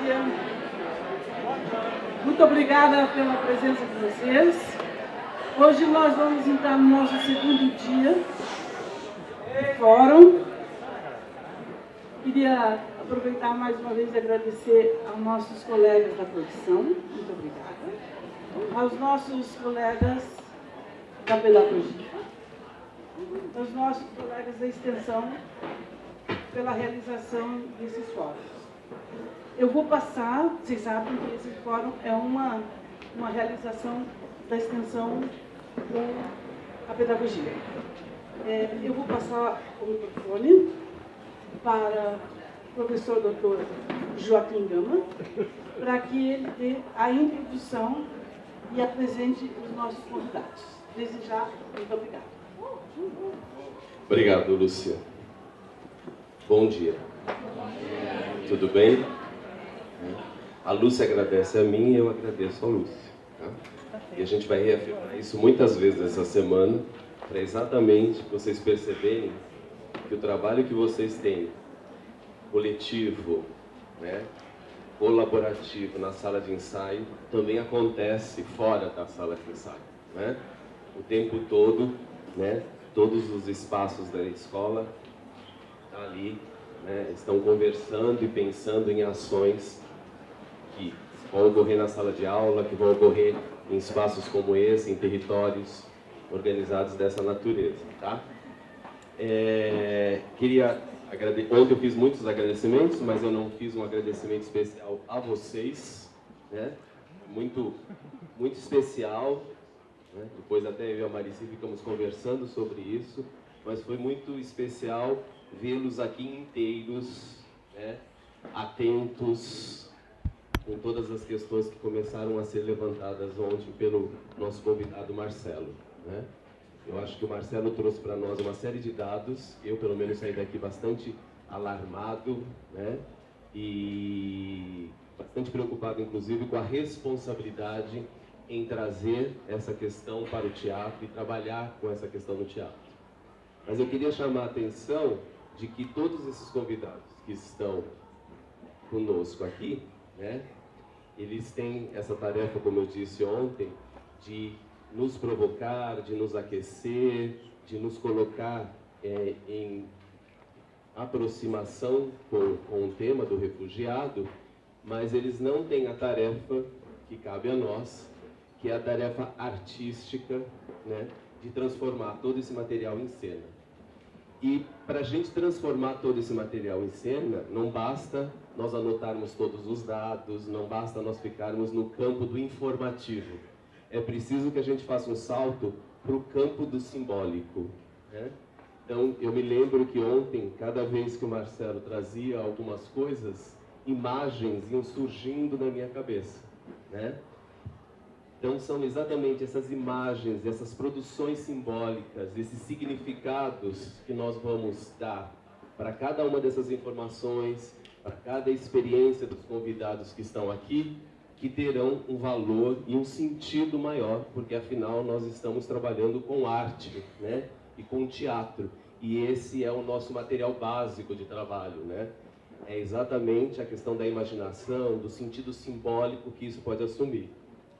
dia. Muito obrigada pela presença de vocês. Hoje nós vamos entrar no nosso segundo dia de fórum. Queria aproveitar mais uma vez e agradecer aos nossos colegas da produção, muito obrigada, aos nossos colegas da pedagogia, aos nossos colegas da extensão, pela realização desses fóruns. Eu vou passar, vocês sabem que esse fórum é uma realização da extensão com a pedagogia. Eu vou passar o microfone para o professor Dr. Joaquim Gama, para que ele dê a introdução e apresente os nossos convidados. Desde já, muito obrigada. Obrigado, Lúcia. Bom dia. Tudo bem? A Lúcia agradece a mim e eu agradeço a Lúcia. Tá? E a gente vai reafirmar isso muitas vezes essa semana, para exatamente vocês perceberem que o trabalho que vocês têm, coletivo, né, colaborativo na sala de ensaio, também acontece fora da sala de ensaio. Né? O tempo todo, né, todos os espaços da escola ali, né, estão conversando e pensando em ações que vão ocorrer na sala de aula, que vão ocorrer em espaços como esse, em territórios organizados dessa natureza. Tá? Ontem eu fiz muitos agradecimentos, mas eu não fiz um agradecimento especial a vocês, né? Muito especial, né? Depois até eu e a Marici ficamos conversando sobre isso, mas foi muito especial vê-los aqui inteiros, né? Atentos com todas as questões que começaram a ser levantadas ontem pelo nosso convidado Marcelo, né? Eu acho que o Marcelo trouxe para nós uma série de dados. Eu, pelo menos, saí daqui bastante alarmado, né? E bastante preocupado, inclusive, com a responsabilidade em trazer essa questão para o teatro e trabalhar com essa questão no teatro. Mas eu queria chamar a atenção de que todos esses convidados que estão conosco aqui, né? Eles têm essa tarefa, como eu disse ontem, de nos provocar, de nos aquecer, de nos colocar em aproximação com o tema do refugiado, mas eles não têm a tarefa que cabe a nós, que é a tarefa artística, né, de transformar todo esse material em cena. E para a gente transformar todo esse material em cena, não basta nós anotarmos todos os dados, não basta nós ficarmos no campo do informativo. É preciso que a gente faça um salto para o campo do simbólico, né? Então, eu me lembro que ontem, cada vez que o Marcelo trazia algumas coisas, imagens iam surgindo na minha cabeça, né? Então, são exatamente essas imagens, essas produções simbólicas, esses significados que nós vamos dar para cada uma dessas informações, para cada experiência dos convidados que estão aqui, que terão um valor e um sentido maior, porque afinal nós estamos trabalhando com arte, né? E com teatro, e esse é o nosso material básico de trabalho, né? É exatamente a questão da imaginação, do sentido simbólico que isso pode assumir.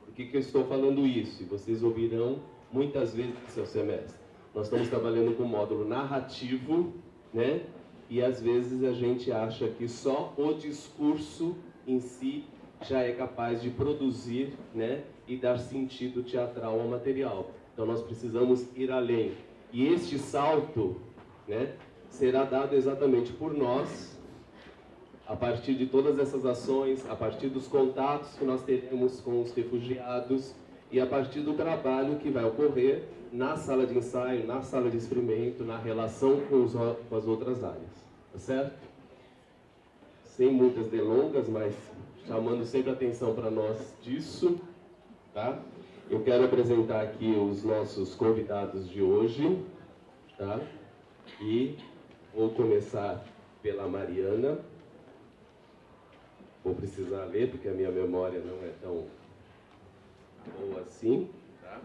Por que eu estou falando isso? E vocês ouvirão muitas vezes no seu semestre. Nós estamos trabalhando com o módulo narrativo, né? E às vezes a gente acha que só o discurso em si já é capaz de produzir, né, e dar sentido teatral ao material. Então nós precisamos ir além. E este salto, né, será dado exatamente por nós, a partir de todas essas ações, a partir dos contatos que nós teremos com os refugiados e a partir do trabalho que vai ocorrer na sala de ensaio, na sala de experimento, na relação com as outras áreas. Tá certo? Sem muitas delongas, mas chamando sempre a atenção para nós disso, tá? Eu quero apresentar aqui os nossos convidados de hoje, tá? E vou começar pela Mariana. Vou precisar ler, porque a minha memória não é tão boa assim, tá?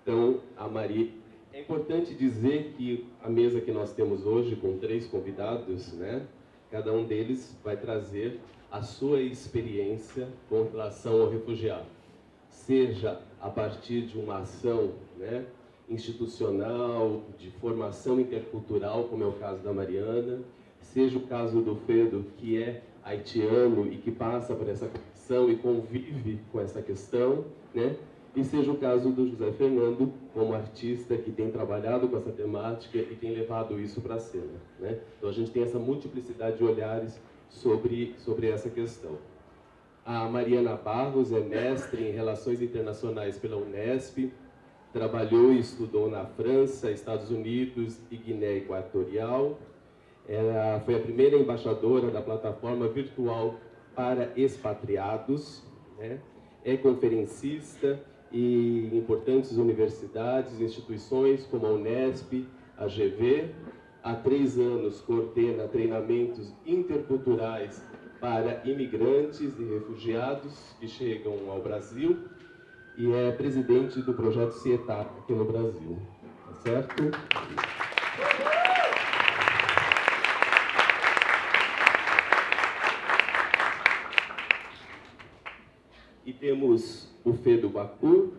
Então, a Maria É importante dizer que a mesa que nós temos hoje, com 3 convidados, né, cada um deles vai trazer a sua experiência com relação ao refugiado, seja a partir de uma ação, né, institucional, de formação intercultural, como é o caso da Mariana, seja o caso do Fedo, que é haitiano e que passa por essa questão e convive com essa questão, né? E seja o caso do José Fernando, como artista que tem trabalhado com essa temática e tem levado isso para a cena, né? Então a gente tem essa multiplicidade de olhares sobre essa questão. A Mariana Barros é mestre em Relações Internacionais pela Unesp, trabalhou e estudou na França, Estados Unidos e Guiné Equatorial. Ela foi a primeira embaixadora da plataforma virtual para expatriados, né? É conferencista em importantes universidades e instituições como a Unesp, a GV. Há 3 anos coordena treinamentos interculturais para imigrantes e refugiados que chegam ao Brasil e é presidente do projeto CIETAP aqui no Brasil. Tá certo? E temos o Fedo Bacur,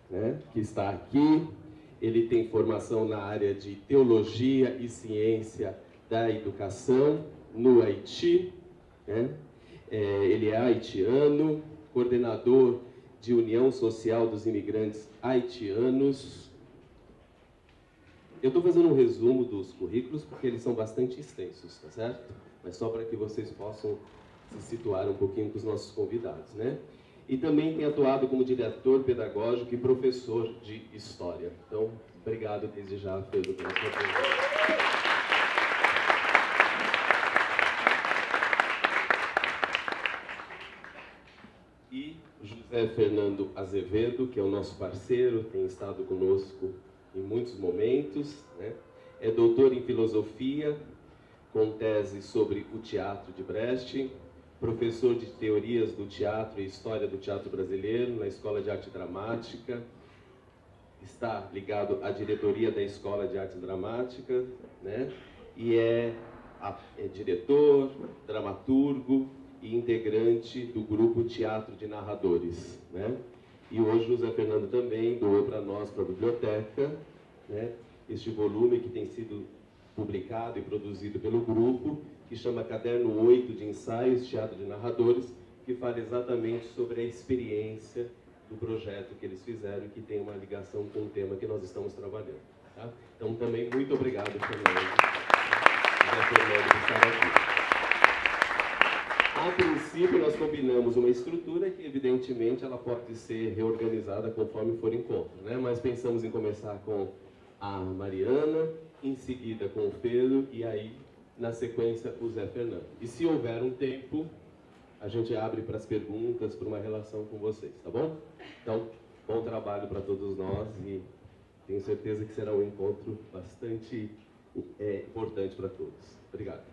né, que está aqui. Ele tem formação na área de Teologia e Ciência da Educação no Haiti, né? Ele é haitiano, coordenador de União Social dos Imigrantes Haitianos. Eu estou fazendo um resumo dos currículos porque eles são bastante extensos, tá certo? Mas só para que vocês possam se situar um pouquinho com os nossos convidados, né? E também tem atuado como diretor pedagógico e professor de História. Então, obrigado desde já, Pedro, pela sua presença. E José Fernando Azevedo, que é o nosso parceiro, tem estado conosco em muitos momentos, né? É doutor em Filosofia, com tese sobre o teatro de Brecht, professor de Teorias do Teatro e História do Teatro Brasileiro na Escola de Arte Dramática, está ligado à diretoria da Escola de Arte Dramática, né? E é diretor, dramaturgo e integrante do grupo Teatro de Narradores, né? E hoje o José Fernando também doou para nós, para a biblioteca, né, este volume que tem sido publicado e produzido pelo grupo, que chama Caderno 8 de Ensaios Teatro de Narradores, que fala exatamente sobre a experiência do projeto que eles fizeram e que tem uma ligação com o tema que nós estamos trabalhando. Tá? Então, também, muito obrigado, Fernando, por estar aqui. A princípio, nós combinamos uma estrutura que, evidentemente, ela pode ser reorganizada conforme for encontro, né? Mas pensamos em começar com a Mariana, em seguida com o Pedro e aí, na sequência, o Zé Fernando. E se houver um tempo, a gente abre para as perguntas, para uma relação com vocês, tá bom? Então, bom trabalho para todos nós e tenho certeza que será um encontro bastante importante para todos. Obrigado.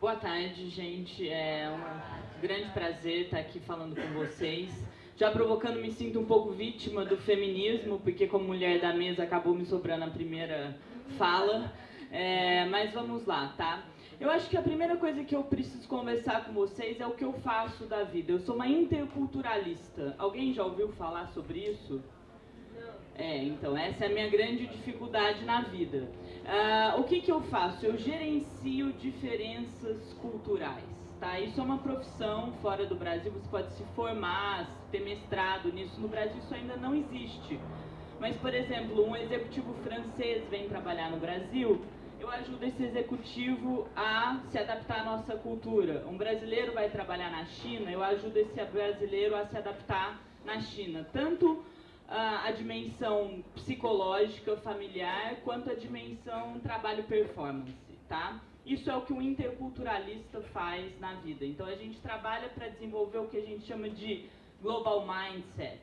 Boa tarde, gente. É um grande prazer estar aqui falando com vocês. Já provocando, me sinto um pouco vítima do feminismo, porque como mulher da mesa acabou me sobrando a primeira fala. Mas vamos lá, tá? Eu acho que a primeira coisa que eu preciso conversar com vocês é o que eu faço da vida. Eu sou uma interculturalista. Alguém já ouviu falar sobre isso? Então, essa é a minha grande dificuldade na vida. O que eu faço? Eu gerencio diferenças culturais, tá? Isso é uma profissão fora do Brasil, você pode se formar, ter mestrado nisso. No Brasil isso ainda não existe. Mas, por exemplo, um executivo francês vem trabalhar no Brasil, eu ajudo esse executivo a se adaptar à nossa cultura. Um brasileiro vai trabalhar na China, eu ajudo esse brasileiro a se adaptar na China. Tanto a dimensão psicológica, familiar, quanto a dimensão trabalho-performance, tá? Isso é o que um interculturalista faz na vida. Então, a gente trabalha para desenvolver o que a gente chama de global mindset,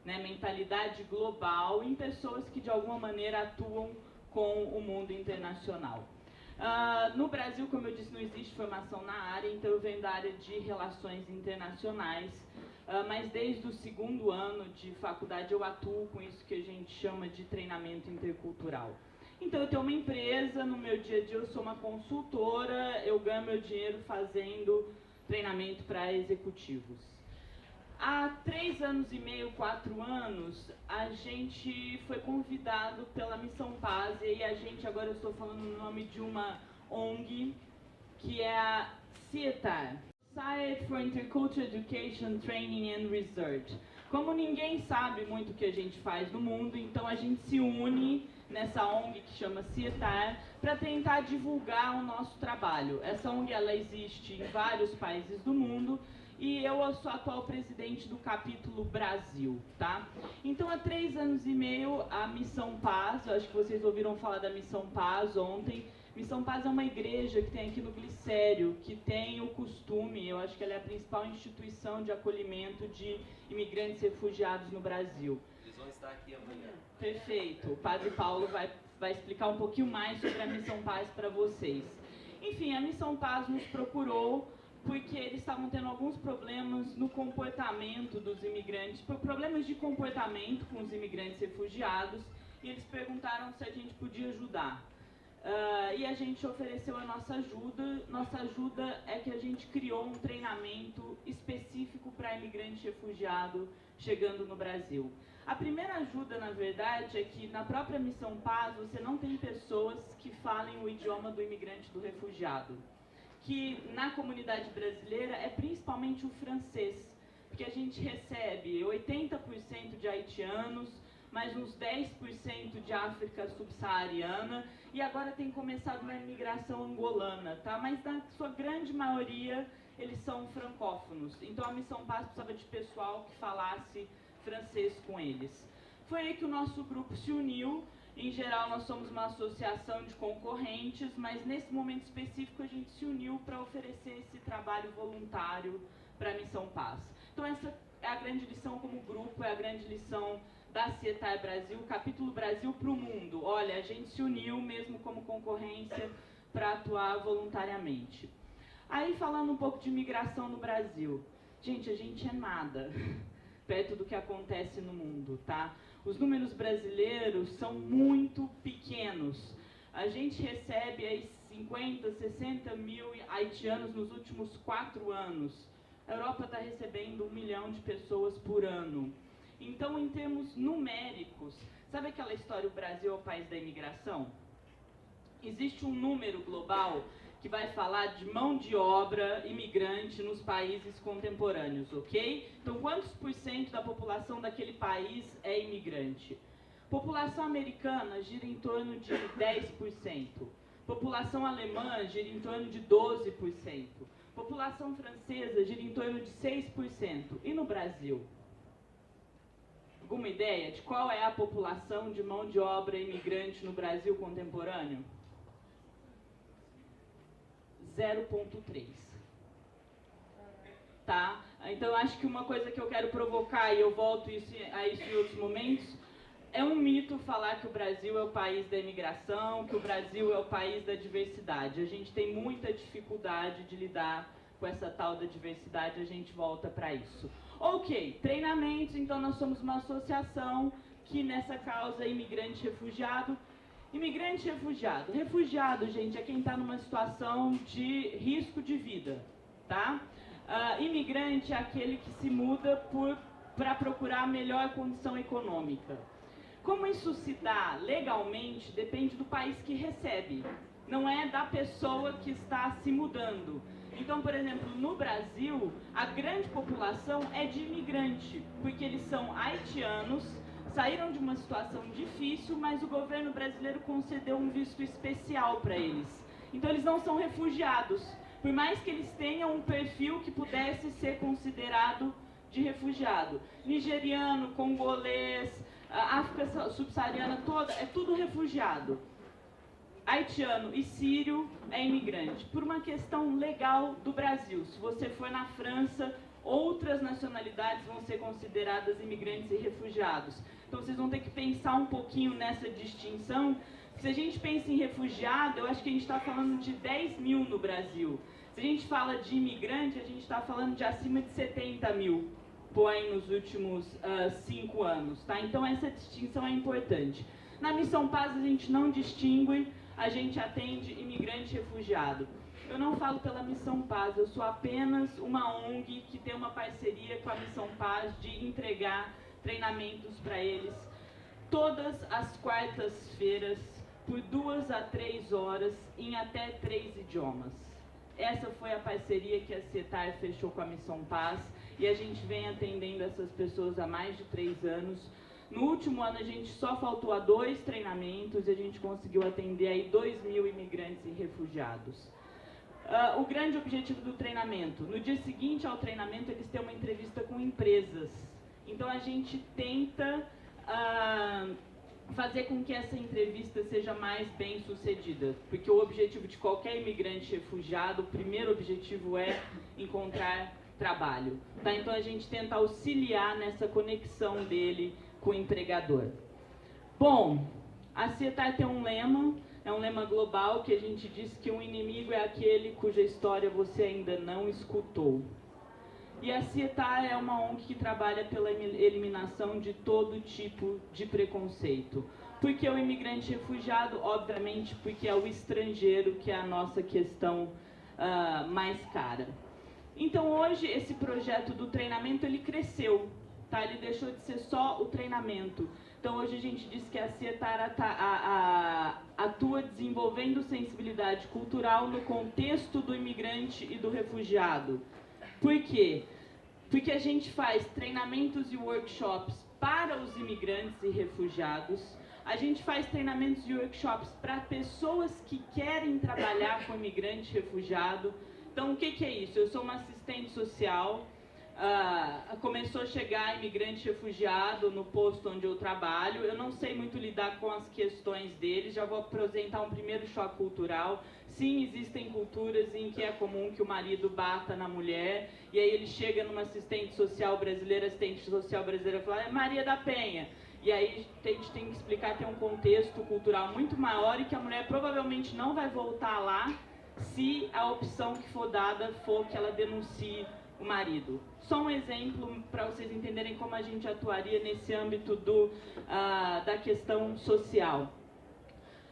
né? Mentalidade global em pessoas que, de alguma maneira, atuam com o mundo internacional. No Brasil, como eu disse, não existe formação na área, então eu venho da área de relações internacionais. mas desde o segundo ano de faculdade eu atuo com isso que a gente chama de treinamento intercultural. Então eu tenho uma empresa, no meu dia a dia eu sou uma consultora, eu ganho meu dinheiro fazendo treinamento para executivos. Há 3 anos e meio, 4 anos, a gente foi convidado pela Missão Paz, e aí a gente, agora eu estou falando no nome de uma ONG, que é a CIETAR, Society for Intercultural Education, Training and Research. Como ninguém sabe muito o que a gente faz no mundo, então a gente se une nessa ONG que chama CIETAR para tentar divulgar o nosso trabalho. Essa ONG ela existe em vários países do mundo e eu sou a atual presidente do capítulo Brasil, tá? Então há 3 anos e meio a Missão Paz, eu acho que vocês ouviram falar da Missão Paz ontem. Missão Paz é uma igreja que tem aqui no Glicério, que tem o costume, eu acho que ela é a principal instituição de acolhimento de imigrantes e refugiados no Brasil. Eles vão estar aqui amanhã. Perfeito. O Padre Paulo vai explicar um pouquinho mais sobre a Missão Paz para vocês. Enfim, a Missão Paz nos procurou porque eles estavam tendo alguns problemas no comportamento dos imigrantes, problemas de comportamento com os imigrantes refugiados, e eles perguntaram se a gente podia ajudar. E a gente ofereceu a nossa ajuda. Nossa ajuda é que a gente criou um treinamento específico para imigrante refugiado chegando no Brasil. A primeira ajuda, na verdade, é que na própria Missão Paz você não tem pessoas que falem o idioma do imigrante do refugiado, que na comunidade brasileira é principalmente o francês, porque a gente recebe 80% de haitianos, mais uns 10% de África subsaariana, e agora tem começado uma imigração angolana, tá? Mas na sua grande maioria eles são francófonos, então a Missão Paz precisava de pessoal que falasse francês com eles. Foi aí que o nosso grupo se uniu. Em geral nós somos uma associação de concorrentes, mas nesse momento específico a gente se uniu para oferecer esse trabalho voluntário para a Missão Paz. Então essa é a grande lição como grupo, é a grande lição da CIETAR Brasil, capítulo Brasil para o mundo. Olha, a gente se uniu mesmo como concorrência para atuar voluntariamente. Aí falando um pouco de imigração no Brasil. Gente, a gente é nada perto do que acontece no mundo, tá? Os números brasileiros são muito pequenos. A gente recebe aí 50, 60 mil haitianos nos últimos 4 anos. A Europa está recebendo 1 milhão de pessoas por ano. Então, em termos numéricos, sabe aquela história, o Brasil é o país da imigração? Existe um número global que vai falar de mão de obra imigrante nos países contemporâneos, ok? Então, quantos % da população daquele país é imigrante? População americana gira em torno de 10%. População alemã gira em torno de 12%. População francesa gira em torno de 6%. E no Brasil? Alguma ideia de qual é a população de mão de obra imigrante no Brasil contemporâneo? 0,3. Tá? Então, acho que uma coisa que eu quero provocar, e eu volto a isso em outros momentos, é um mito falar que o Brasil é o país da imigração, que o Brasil é o país da diversidade. A gente tem muita dificuldade de lidar com essa tal da diversidade, a gente volta para isso. Ok, treinamentos, então nós somos uma associação que nessa causa é imigrante refugiado. Imigrante refugiado. Refugiado, gente, é quem está numa situação de risco de vida, tá? Imigrante é aquele que se muda para procurar melhor condição econômica. Como isso se dá legalmente depende do país que recebe, não é da pessoa que está se mudando. Então, por exemplo, no Brasil, a grande população é de imigrante, porque eles são haitianos, saíram de uma situação difícil, mas o governo brasileiro concedeu um visto especial para eles. Então, eles não são refugiados, por mais que eles tenham um perfil que pudesse ser considerado de refugiado. Nigeriano, congolês, África subsaariana toda, é tudo refugiado. Haitiano e sírio é imigrante, por uma questão legal do Brasil. Se você for na França, outras nacionalidades vão ser consideradas imigrantes e refugiados. Então vocês vão ter que pensar um pouquinho nessa distinção. Se a gente pensa em refugiado, eu acho que a gente está falando de 10 mil no Brasil. Se a gente fala de imigrante, a gente está falando de acima de 70 mil. põe nos últimos 5 anos, tá? Então essa distinção é importante. Na Missão Paz a gente não distingue, a gente atende imigrante e refugiado. Eu não falo pela Missão Paz, eu sou apenas uma ONG que tem uma parceria com a Missão Paz de entregar treinamentos para eles todas as quartas-feiras, por 2 a 3 horas, em até 3 idiomas. Essa foi a parceria que a CETAR fechou com a Missão Paz e a gente vem atendendo essas pessoas há mais de 3 anos. No último ano a gente só faltou a 2 treinamentos e a gente conseguiu atender aí 2.000 imigrantes e refugiados. O grande objetivo do treinamento, no dia seguinte ao treinamento eles têm uma entrevista com empresas. Então a gente tenta fazer com que essa entrevista seja mais bem sucedida, porque o objetivo de qualquer imigrante refugiado, o primeiro objetivo é encontrar trabalho, tá? Então a gente tenta auxiliar nessa conexão dele com o empregador. Bom, a CETAR tem um lema, é um lema global que a gente diz que um inimigo é aquele cuja história você ainda não escutou. E a CETAR é uma ONG que trabalha pela eliminação de todo tipo de preconceito. Por que o imigrante refugiado? Obviamente porque é o estrangeiro que é a nossa questão mais cara. Então hoje esse projeto do treinamento ele cresceu, tá? Ele deixou de ser só o treinamento. Então hoje a gente diz que a CETAR atua desenvolvendo sensibilidade cultural no contexto do imigrante e do refugiado. Por quê? Porque a gente faz treinamentos e workshops para os imigrantes e refugiados, a gente faz treinamentos e workshops para pessoas que querem trabalhar com imigrante e refugiado. Então, o que é isso? Eu sou uma assistente social, começou a chegar imigrante e refugiado no posto onde eu trabalho, eu não sei muito lidar com as questões deles, já vou apresentar um primeiro choque cultural. Sim, existem culturas em que é comum que o marido bata na mulher, e aí ele chega numa assistente social brasileira, a assistente social brasileira fala, é Maria da Penha. E aí a gente tem que explicar que tem um contexto cultural muito maior e que a mulher provavelmente não vai voltar lá se a opção que for dada for que ela denuncie o marido. Só um exemplo para vocês entenderem como a gente atuaria nesse âmbito da questão social.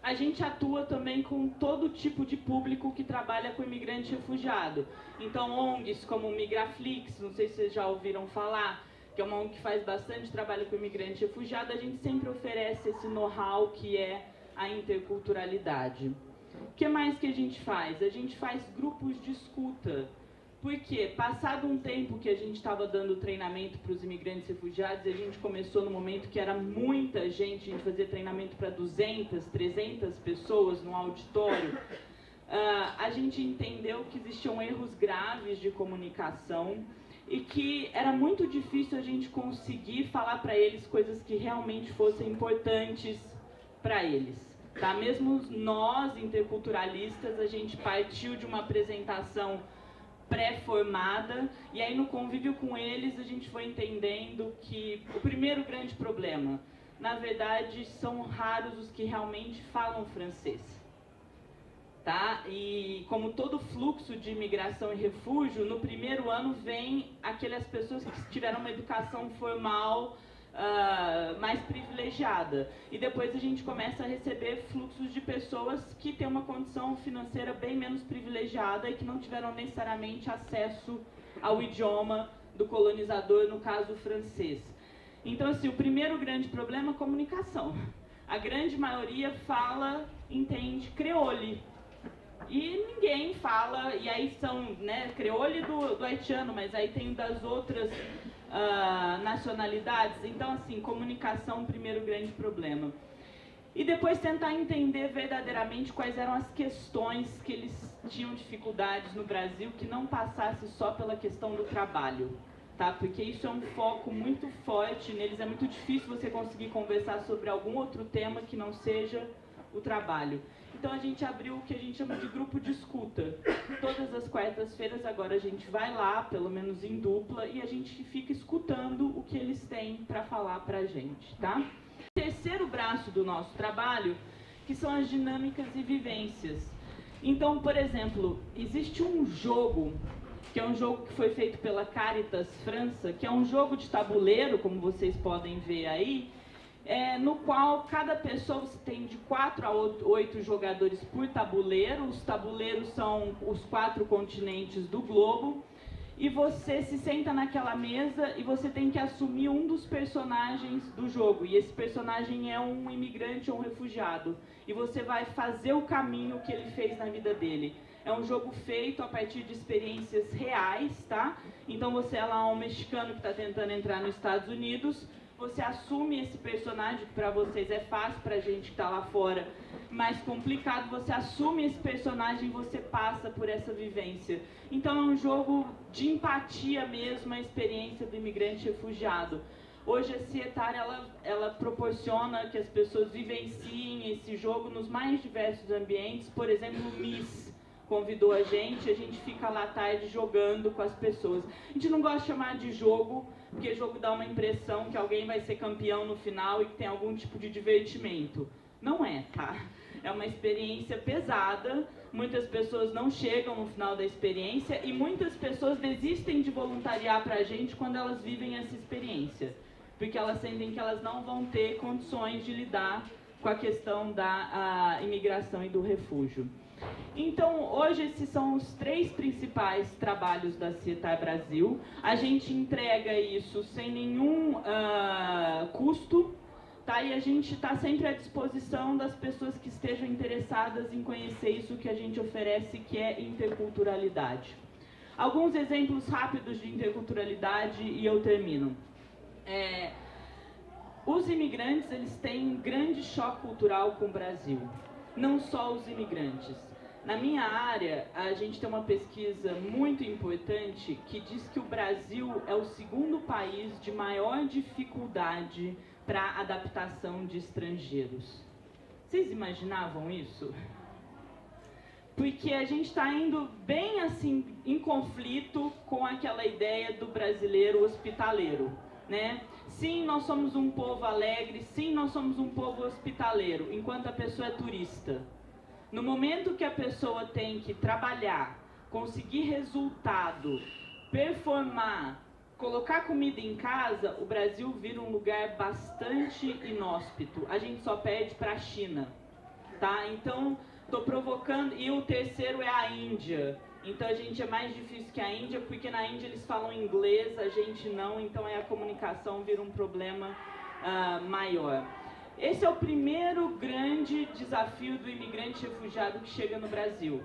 A gente atua também com todo tipo de público que trabalha com imigrante e refugiado. Então, ONGs como o Migraflix, não sei se vocês já ouviram falar, que é uma ONG que faz bastante trabalho com imigrante e refugiado, a gente sempre oferece esse know-how que é a interculturalidade. O que mais que a gente faz? A gente faz grupos de escuta. Porque, passado um tempo que a gente estava dando treinamento para os imigrantes e refugiados, a gente começou no momento que era muita gente, a gente fazia treinamento para 200, 300 pessoas no auditório, a gente entendeu que existiam erros graves de comunicação e que era muito difícil a gente conseguir falar para eles coisas que realmente fossem importantes para eles. Tá? Mesmo nós, interculturalistas, a gente partiu de uma apresentação pré-formada, e aí no convívio com eles a gente foi entendendo que o primeiro grande problema, na verdade, são raros os que realmente falam francês. Tá? E como todo fluxo de imigração e refúgio, no primeiro ano vem aquelas pessoas que tiveram uma educação formal mais privilegiada. E depois a gente começa a receber fluxos de pessoas que têm uma condição financeira bem menos privilegiada e que não tiveram necessariamente acesso ao idioma do colonizador, no caso francês. Então, assim, o primeiro grande problema é a comunicação. A grande maioria entende creole. E ninguém fala, e aí são, né, creole do haitiano, mas aí tem das outras nacionalidades. Então, assim, comunicação, primeiro grande problema. E depois tentar entender verdadeiramente quais eram as questões que eles tinham dificuldades no Brasil, que não passasse só pela questão do trabalho, tá? Porque isso é um foco muito forte neles, é muito difícil você conseguir conversar sobre algum outro tema que não seja o trabalho. Então a gente abriu o que a gente chama de grupo de escuta. Todas as quartas-feiras agora a gente vai lá, pelo menos em dupla, e a gente fica escutando o que eles têm para falar para a gente, tá? O terceiro braço do nosso trabalho, que são as dinâmicas e vivências. Então, por exemplo, existe um jogo que é um jogo que foi feito pela Caritas França, que é um jogo de tabuleiro, como vocês podem ver aí, no qual cada pessoa você tem de 4 a 8 jogadores por tabuleiro. Os tabuleiros são os 4 continentes do globo. E você se senta naquela mesa e você tem que assumir um dos personagens do jogo. E esse personagem é um imigrante ou um refugiado. E você vai fazer o caminho que ele fez na vida dele. É um jogo feito a partir de experiências reais, tá? Então você é lá um mexicano que está tentando entrar nos Estados Unidos. Você assume esse personagem, que para vocês é fácil, para a gente que está lá fora mais complicado. Você assume esse personagem e você passa por essa vivência. Então é um jogo de empatia mesmo, a experiência do imigrante refugiado. Hoje a Cietar, ela proporciona que as pessoas vivenciem esse jogo nos mais diversos ambientes. Por exemplo, o Miss convidou a gente fica lá à tarde jogando com as pessoas. A gente não gosta de chamar de jogo, porque jogo dá uma impressão que alguém vai ser campeão no final e que tem algum tipo de divertimento. Não é, tá? É uma experiência pesada, muitas pessoas não chegam no final da experiência e muitas pessoas desistem de voluntariar pra gente quando elas vivem essa experiência, porque elas sentem que elas não vão ter condições de lidar com a questão da imigração e do refúgio. Então, hoje esses são os 3 principais trabalhos da Cietar Brasil. A gente entrega isso sem nenhum custo, tá? E a gente está sempre à disposição das pessoas que estejam interessadas em conhecer isso que a gente oferece, que é interculturalidade. Alguns exemplos rápidos de interculturalidade e eu termino. Os imigrantes, eles têm um grande choque cultural com o Brasil. Não só os imigrantes. Na minha área, a gente tem uma pesquisa muito importante que diz que o Brasil é o 2º país de maior dificuldade para adaptação de estrangeiros. Vocês imaginavam isso? Porque a gente está indo bem assim em conflito com aquela ideia do brasileiro hospitaleiro, né? Sim, nós somos um povo alegre, sim, nós somos um povo hospitaleiro, enquanto a pessoa é turista. No momento que a pessoa tem que trabalhar, conseguir resultado, performar, colocar comida em casa, o Brasil vira um lugar bastante inóspito. A gente só perde para a China, tá? Então, estou provocando... E o terceiro é a Índia. Então, a gente é mais difícil que a Índia, porque na Índia eles falam inglês, a gente não. Então, a comunicação vira um problema maior. Esse é o primeiro grande desafio do imigrante refugiado que chega no Brasil.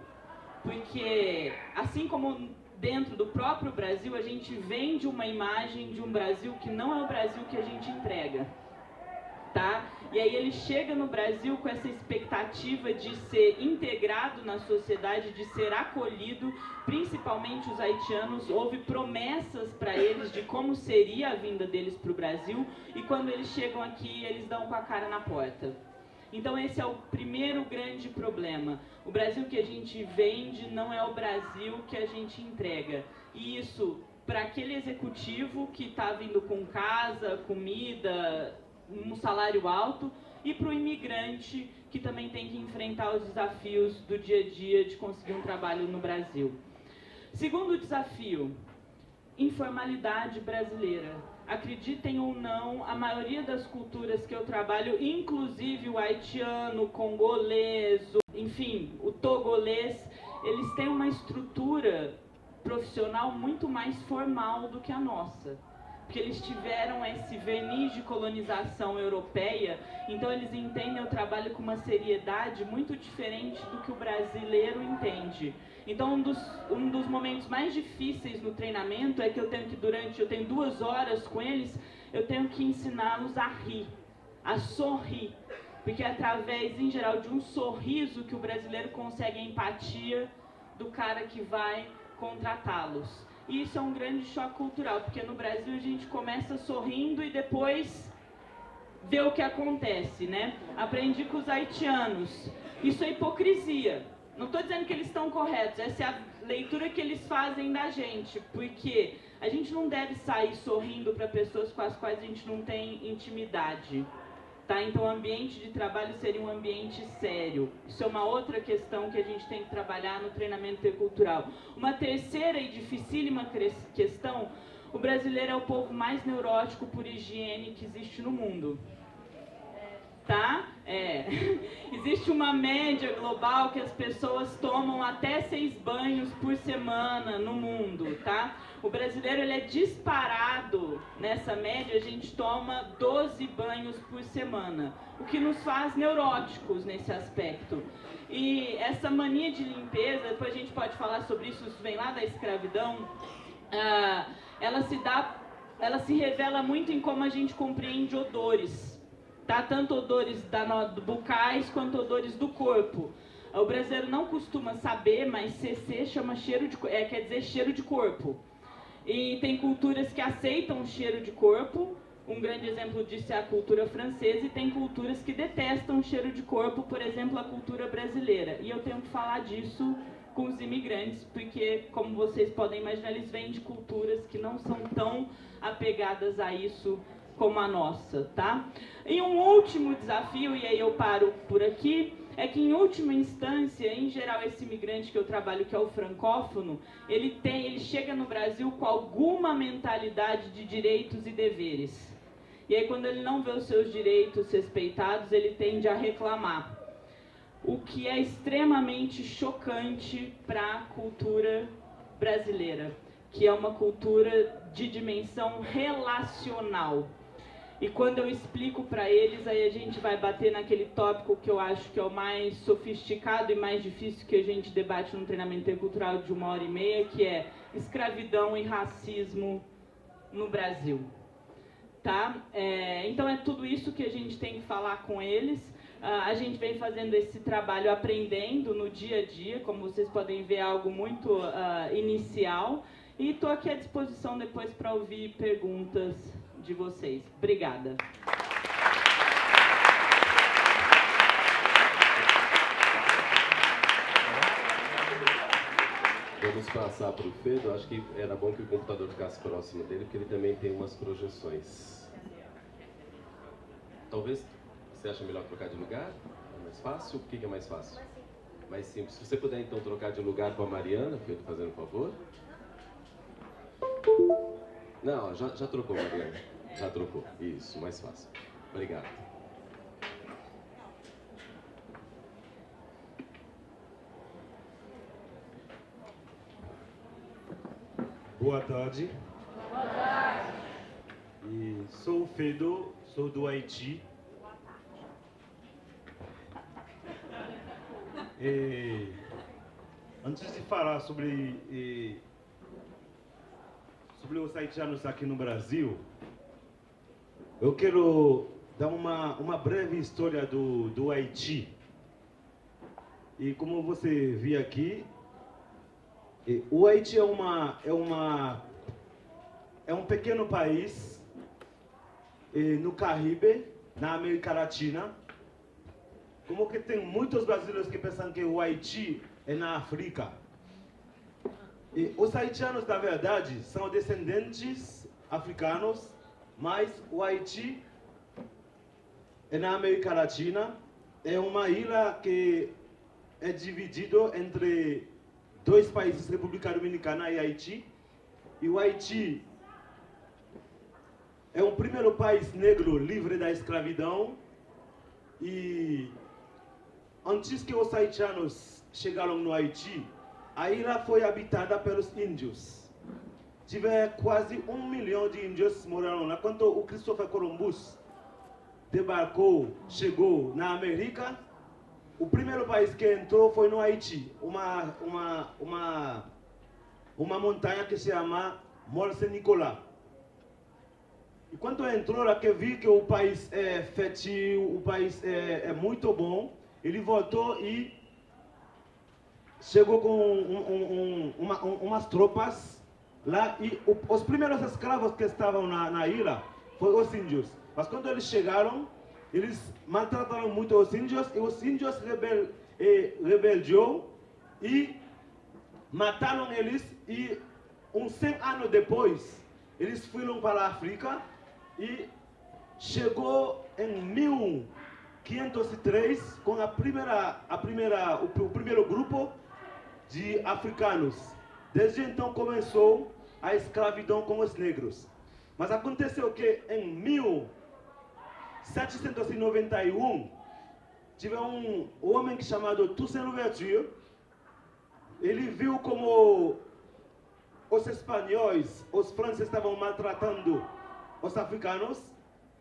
Porque, assim como dentro do próprio Brasil, a gente vende uma imagem de um Brasil que não é o Brasil que a gente entrega. Tá? E aí ele chega no Brasil com essa expectativa de ser integrado na sociedade, de ser acolhido, principalmente os haitianos. Houve promessas para eles de como seria a vinda deles para o Brasil, e quando eles chegam aqui, eles dão com a cara na porta. Então esse é o primeiro grande problema. O Brasil que a gente vende não é o Brasil que a gente entrega. E isso, para aquele executivo que está vindo com casa, comida, um salário alto, e para o imigrante que também tem que enfrentar os desafios do dia a dia de conseguir um trabalho no Brasil. Segundo desafio, informalidade brasileira. Acreditem ou não, a maioria das culturas que eu trabalho, inclusive o haitiano, o congolês, enfim, o togolês, eles têm uma estrutura profissional muito mais formal do que a nossa. Porque eles tiveram esse verniz de colonização europeia, então eles entendem o trabalho com uma seriedade muito diferente do que o brasileiro entende. Então um dos momentos mais difíceis no treinamento é que eu tenho 2 horas com eles, eu tenho que ensiná-los a rir, a sorrir. Porque é através, em geral, de um sorriso que o brasileiro consegue a empatia do cara que vai contratá-los. E isso é um grande choque cultural, porque no Brasil a gente começa sorrindo e depois vê o que acontece, né? Aprendi com os haitianos. Isso é hipocrisia. Não estou dizendo que eles estão corretos, essa é a leitura que eles fazem da gente, porque a gente não deve sair sorrindo para pessoas com as quais a gente não tem intimidade. Tá? Então, o ambiente de trabalho seria um ambiente sério. Isso é uma outra questão que a gente tem que trabalhar no treinamento intercultural. Uma terceira e dificílima questão, o brasileiro é o povo mais neurótico por higiene que existe no mundo. Tá? Existe uma média global que as pessoas tomam até 6 banhos por semana no mundo, tá? O brasileiro, ele é disparado nessa média, a gente toma 12 banhos por semana, o que nos faz neuróticos nesse aspecto. E essa mania de limpeza, depois a gente pode falar sobre isso, isso vem lá da escravidão, ela se revela muito em como a gente compreende odores. Tá? Tanto odores bucais quanto odores do corpo. O brasileiro não costuma saber, mas CC chama quer dizer cheiro de corpo. E tem culturas que aceitam o cheiro de corpo. Um grande exemplo disso é a cultura francesa, e tem culturas que detestam o cheiro de corpo, por exemplo, a cultura brasileira. E eu tenho que falar disso com os imigrantes, porque, como vocês podem imaginar, eles vêm de culturas que não são tão apegadas a isso como a nossa, tá? E um último desafio, e aí eu paro por aqui, é que em última instância, em geral, esse imigrante que eu trabalho, que é o francófono, ele chega no Brasil com alguma mentalidade de direitos e deveres. E aí, quando ele não vê os seus direitos respeitados, ele tende a reclamar. O que é extremamente chocante para a cultura brasileira, que é uma cultura de dimensão relacional. E quando eu explico para eles, aí a gente vai bater naquele tópico que eu acho que é o mais sofisticado e mais difícil que a gente debate num treinamento intercultural de 1h30, que é escravidão e racismo no Brasil. Tá? Então é tudo isso que a gente tem que falar com eles. A gente vem fazendo esse trabalho aprendendo no dia a dia, como vocês podem ver, é algo muito inicial. E estou aqui à disposição depois para ouvir perguntas de vocês. Obrigada. Vamos passar para o Fedo. Acho que era bom que o computador ficasse próximo dele, porque ele também tem umas projeções. Talvez você ache melhor trocar de lugar? É mais fácil? O que é mais fácil? Mais simples. Se você puder, então, trocar de lugar com a Mariana, Fedo, fazendo um favor. Não, já trocou, Mariana. Já trocou. Isso, mais fácil. Obrigado. Boa tarde. Boa tarde. Sou o Fedo, sou do Haiti. Antes de falar sobre os haitianos aqui no Brasil, eu quero dar uma breve história do Haiti. E como você viu aqui, o Haiti é um pequeno país no Caribe, na América Latina. Como que tem muitos brasileiros que pensam que o Haiti é na África. Os haitianos, na verdade, são descendentes africanos, mas o Haiti é na América Latina. É uma ilha que é dividida entre dois países, República Dominicana e Haiti. E o Haiti é o primeiro país negro livre da escravidão. E antes que os haitianos chegaram no Haiti, a ilha foi habitada pelos índios. Tive quase 1 milhão de índios morando lá. Quando o Christopher Columbus chegou na América, o primeiro país que entrou foi no Haiti, uma montanha que se chama Mont Saint-Nicolas. E quando entrou lá, que viu que o país é fértil, o país é muito bom, ele voltou e chegou com umas tropas lá, e os primeiros escravos que estavam na ilha foram os índios. Mas quando eles chegaram, eles maltrataram muito os índios, e os índios rebelou e mataram eles, e uns 100 anos depois, eles foram para a África e chegou em 1503 com o primeiro grupo de africanos. Desde então começou a escravidão com os negros. Mas aconteceu que em 1791 tive um homem chamado Toussaint Louverture. Ele viu como os espanhóis, os franceses estavam maltratando os africanos.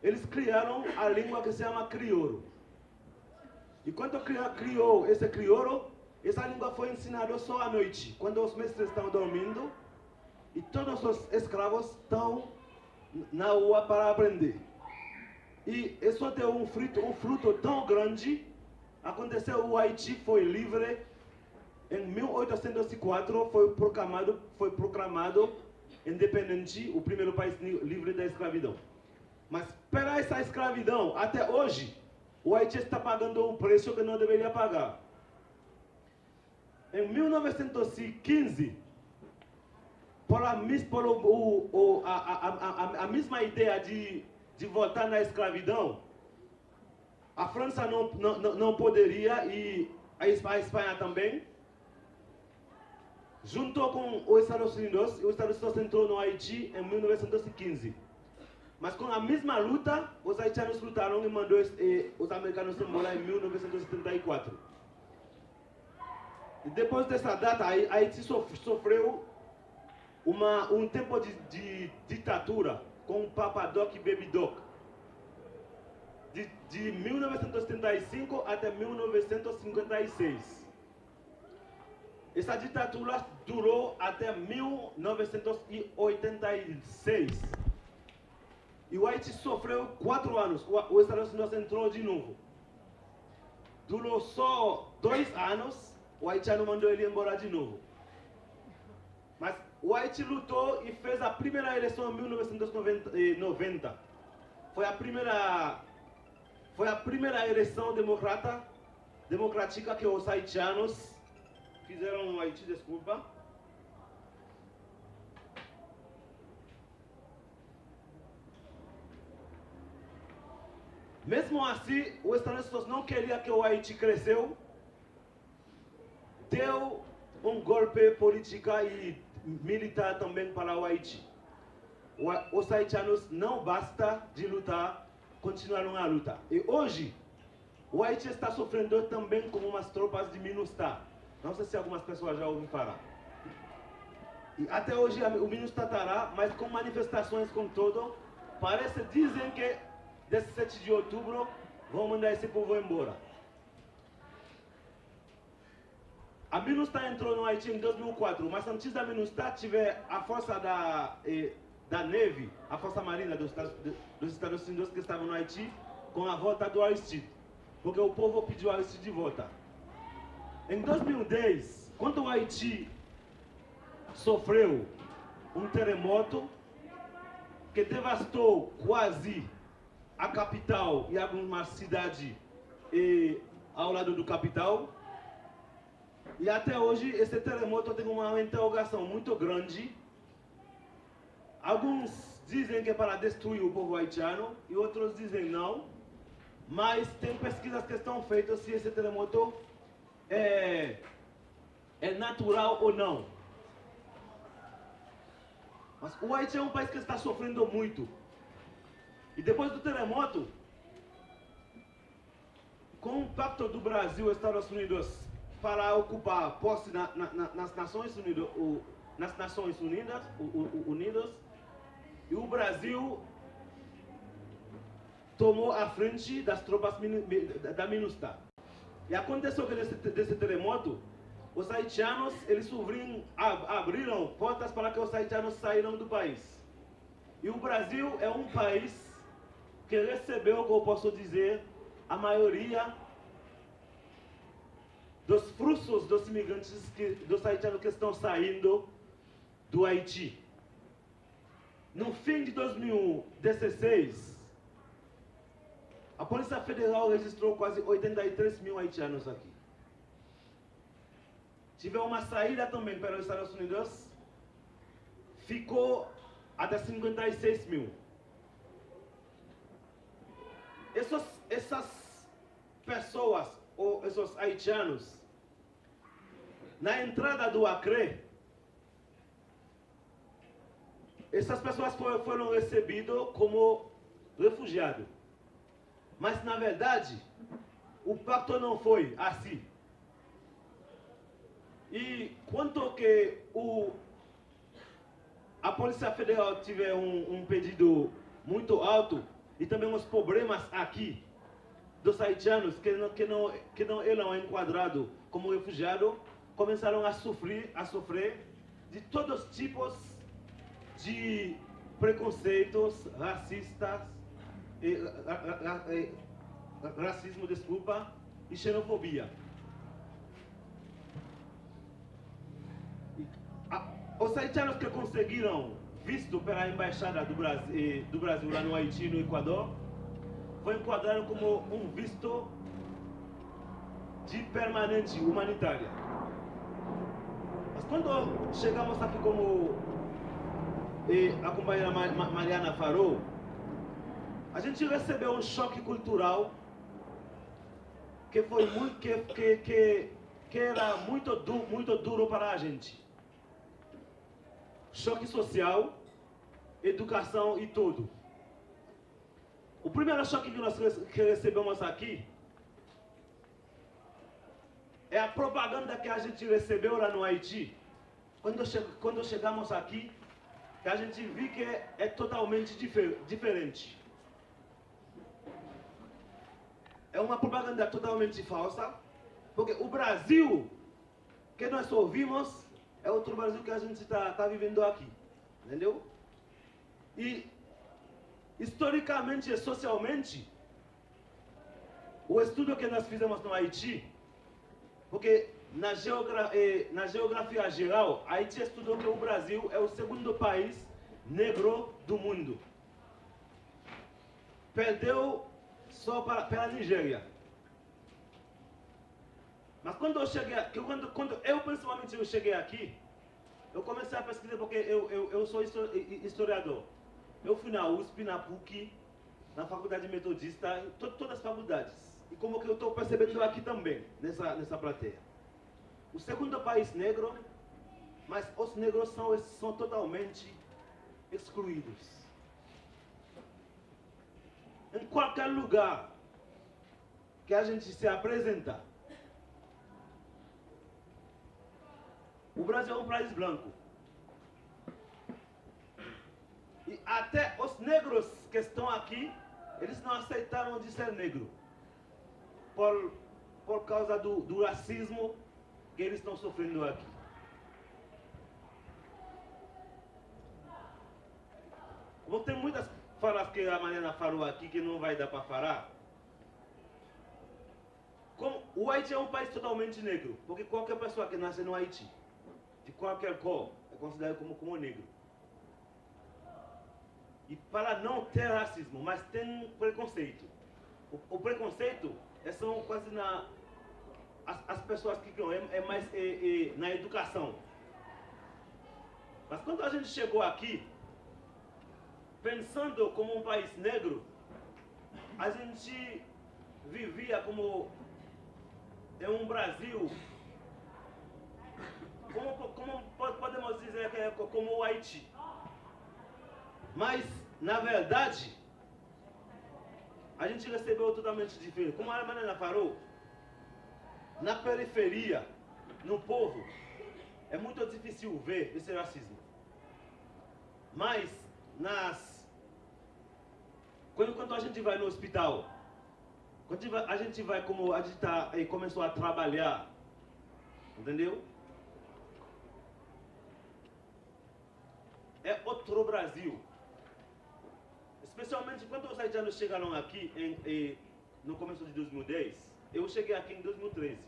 Eles criaram a língua que se chama crioulo. E quando criou esse crioulo, essa língua foi ensinada só à noite, quando os mestres estão dormindo e todos os escravos estão na rua para aprender. E isso deu um fruto tão grande. Aconteceu, o Haiti foi livre em 1804, foi proclamado independente, o primeiro país livre da escravidão. Mas para essa escravidão, até hoje, o Haiti está pagando um preço que não deveria pagar. Em 1915, a mesma ideia de voltar na escravidão, a França não poderia e a Espanha também. Juntou com os Estados Unidos, e os Estados Unidos entrou no Haiti em 1915. Mas com a mesma luta, os haitianos lutaram e mandou os americanos embora em 1974. E depois dessa data, Haiti sofreu um tempo de ditadura com o Papa Doc e Baby Doc. De 1975 até 1956. Essa ditadura durou até 1986. E o Haiti sofreu 4 anos. Os Estados Unidos entrou de novo. Durou só 2 anos. O haitiano mandou ele embora de novo. Mas o Haiti lutou e fez a primeira eleição em 1990. Foi a primeira eleição democrática que os haitianos fizeram no Haiti, desculpa. Mesmo assim, os Estados Unidos não queria que o Haiti cresceu. Deu um golpe político e militar também para o Haiti. Os haitianos não basta de lutar, continuaram a luta. E hoje, o Haiti está sofrendo também com umas tropas de MINUSTAH. Não sei se algumas pessoas já ouviram falar. E até hoje o MINUSTAH estará, mas com manifestações com tudo. Dizem que 17 de outubro vão mandar esse povo embora. A MINUSTAH entrou no Haiti em 2004, mas antes da MINUSTAH tive a força da neve, a força marinha dos Estados Unidos que estavam no Haiti com a volta do Aristide, porque o povo pediu o Aristide de volta. Em 2010, quando o Haiti sofreu um terremoto que devastou quase a capital e algumas cidades ao lado do capital, e até hoje esse terremoto tem uma interrogação muito grande. Alguns dizem que é para destruir o povo haitiano e outros dizem não. Mas tem pesquisas que estão feitas se esse terremoto é natural ou não. Mas o Haiti é um país que está sofrendo muito. E depois do terremoto, com o pacto do Brasil e Estados Unidos para ocupar posse nas Nações Unidas, e o Brasil tomou a frente das tropas da MINUSTAH. E aconteceu que desse terremoto, os haitianos eles abriram portas para que os haitianos saíram do país. E o Brasil é um país que recebeu, como eu posso dizer, a maioria dos fluxos dos imigrantes, dos haitianos que estão saindo do Haiti. No fim de 2016, a Polícia Federal registrou quase 83 mil haitianos aqui. Tive uma saída também para os Estados Unidos, ficou até 56 mil. essas pessoas, ou esses haitianos, na entrada do Acre, essas pessoas foram recebidas como refugiados. Mas, na verdade, o pacto não foi assim. E quanto que a Polícia Federal tiver um pedido muito alto, e também os problemas aqui dos haitianos que não eram enquadrados como refugiados, começaram a sofrer de todos os tipos de preconceitos racistas, racismo, desculpa, e xenofobia. Os haitianos que conseguiram visto pela embaixada do Brasil lá no Haiti, no Equador, foi enquadrado como um visto de permanente humanitária. Mas quando chegamos aqui, como a companheira Mariana falou, a gente recebeu um choque cultural que foi que era muito duro para a gente. Choque social, educação e tudo. O primeiro choque que nós recebemos aqui é a propaganda que a gente recebeu lá no Haiti. Quando chegamos aqui, que a gente viu que é totalmente diferente. É uma propaganda totalmente falsa, porque o Brasil que nós ouvimos é outro Brasil que a gente está vivendo aqui, entendeu? E historicamente e socialmente, o estudo que nós fizemos no Haiti, porque na geografia geral, Haiti estudou que o Brasil é o segundo país negro do mundo. Perdeu só para a Nigéria. Mas quando eu cheguei aqui, quando eu principalmente eu cheguei aqui, eu comecei a pesquisar porque eu sou historiador. Eu fui na USP, na PUC, na Faculdade Metodista, todas as faculdades. E como que eu estou percebendo aqui também, nessa plateia. O segundo país negro, mas os negros são totalmente excluídos. Em qualquer lugar que a gente se apresenta, o Brasil é um país branco. E até os negros que estão aqui, eles não aceitaram de ser negro. Por causa do racismo que eles estão sofrendo aqui. Como tem muitas falas que a Mariana falou aqui que não vai dar para falar. Como o Haiti é um país totalmente negro, porque qualquer pessoa que nasce no Haiti, de qualquer cor, é considerado como negro. E para não ter racismo, mas tem preconceito. O preconceito são quase as pessoas que é mais na educação. Mas quando a gente chegou aqui, pensando como um país negro, a gente vivia como em um Brasil, como podemos dizer que é como o Haiti. Mas, na verdade, a gente recebeu totalmente diferente. Como a Mariana falou, na periferia, no povo, é muito difícil ver esse racismo. Mas, quando a gente vai no hospital, quando a gente vai, como a gente começou a trabalhar, entendeu? É outro Brasil. Especialmente quando os haitianos chegaram aqui no começo de 2010, eu cheguei aqui em 2013.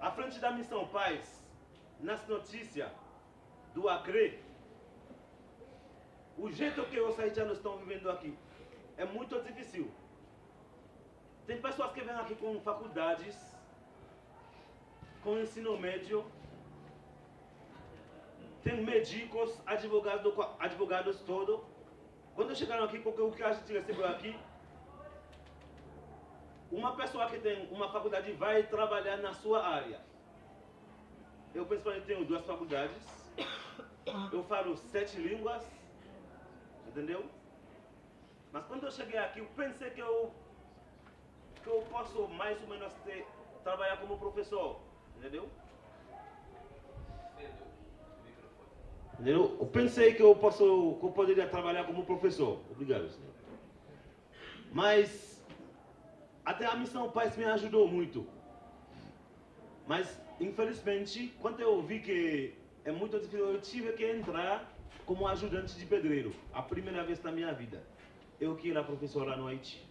À frente da Missão Paz, nas notícias do Acre, o jeito que os haitianos estão vivendo aqui é muito difícil. Tem pessoas que vêm aqui com faculdades, com ensino médio, tem médicos, advogados todos, Quando chegaram aqui, porque o que a gente recebeu aqui, uma pessoa que tem uma faculdade vai trabalhar na sua área. Eu principalmente tenho 2 faculdades, eu falo 7 línguas, entendeu? Mas quando eu cheguei aqui, eu pensei que eu posso mais ou menos trabalhar como professor, entendeu? Eu pensei que eu poderia trabalhar como professor. Obrigado, senhor. Mas até a Missão Paz me ajudou muito. Mas infelizmente, quando eu vi que é muito difícil, eu tive que entrar como ajudante de pedreiro. A primeira vez na minha vida. Eu que era professor lá no Haiti.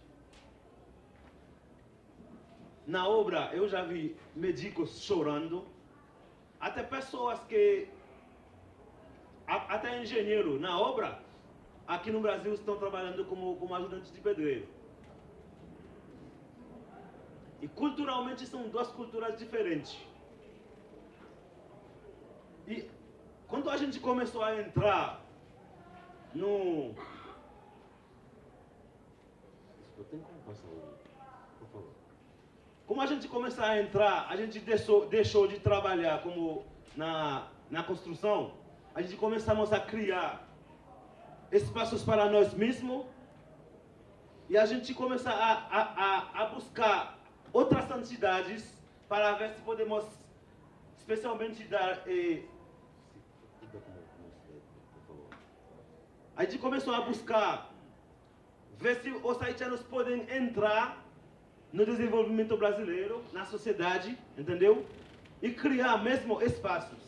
Na obra, eu já vi médicos chorando. Até pessoas que... Até engenheiro na obra, aqui no Brasil, estão trabalhando como ajudantes de pedreiro. E culturalmente são 2 culturas diferentes. E quando a gente começou a entrar no... Por favor. Como a gente começou a entrar, a gente deixou de trabalhar como na construção. A gente começamos a criar espaços para nós mesmos e a gente começa a buscar outras entidades para ver se podemos especialmente dar... A gente começou a buscar ver se os haitianos podem entrar no desenvolvimento brasileiro, na sociedade, entendeu? E criar mesmo espaços.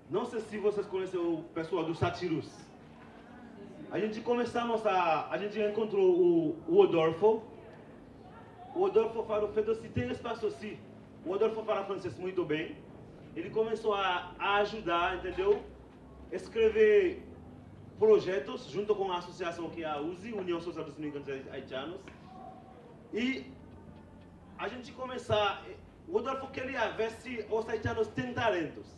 Não sei se vocês conhecem o pessoal do Satirus. A gente encontrou o Rodolfo. O Rodolfo falou, Pedro, se tem espaço assim. O Rodolfo fala francês muito bem. Ele começou a ajudar, entendeu? Escrever projetos junto com a associação que é a USI, União Social dos Imigrantes Haitianos. E a gente começar... O Rodolfo queria ver se os haitianos têm talentos.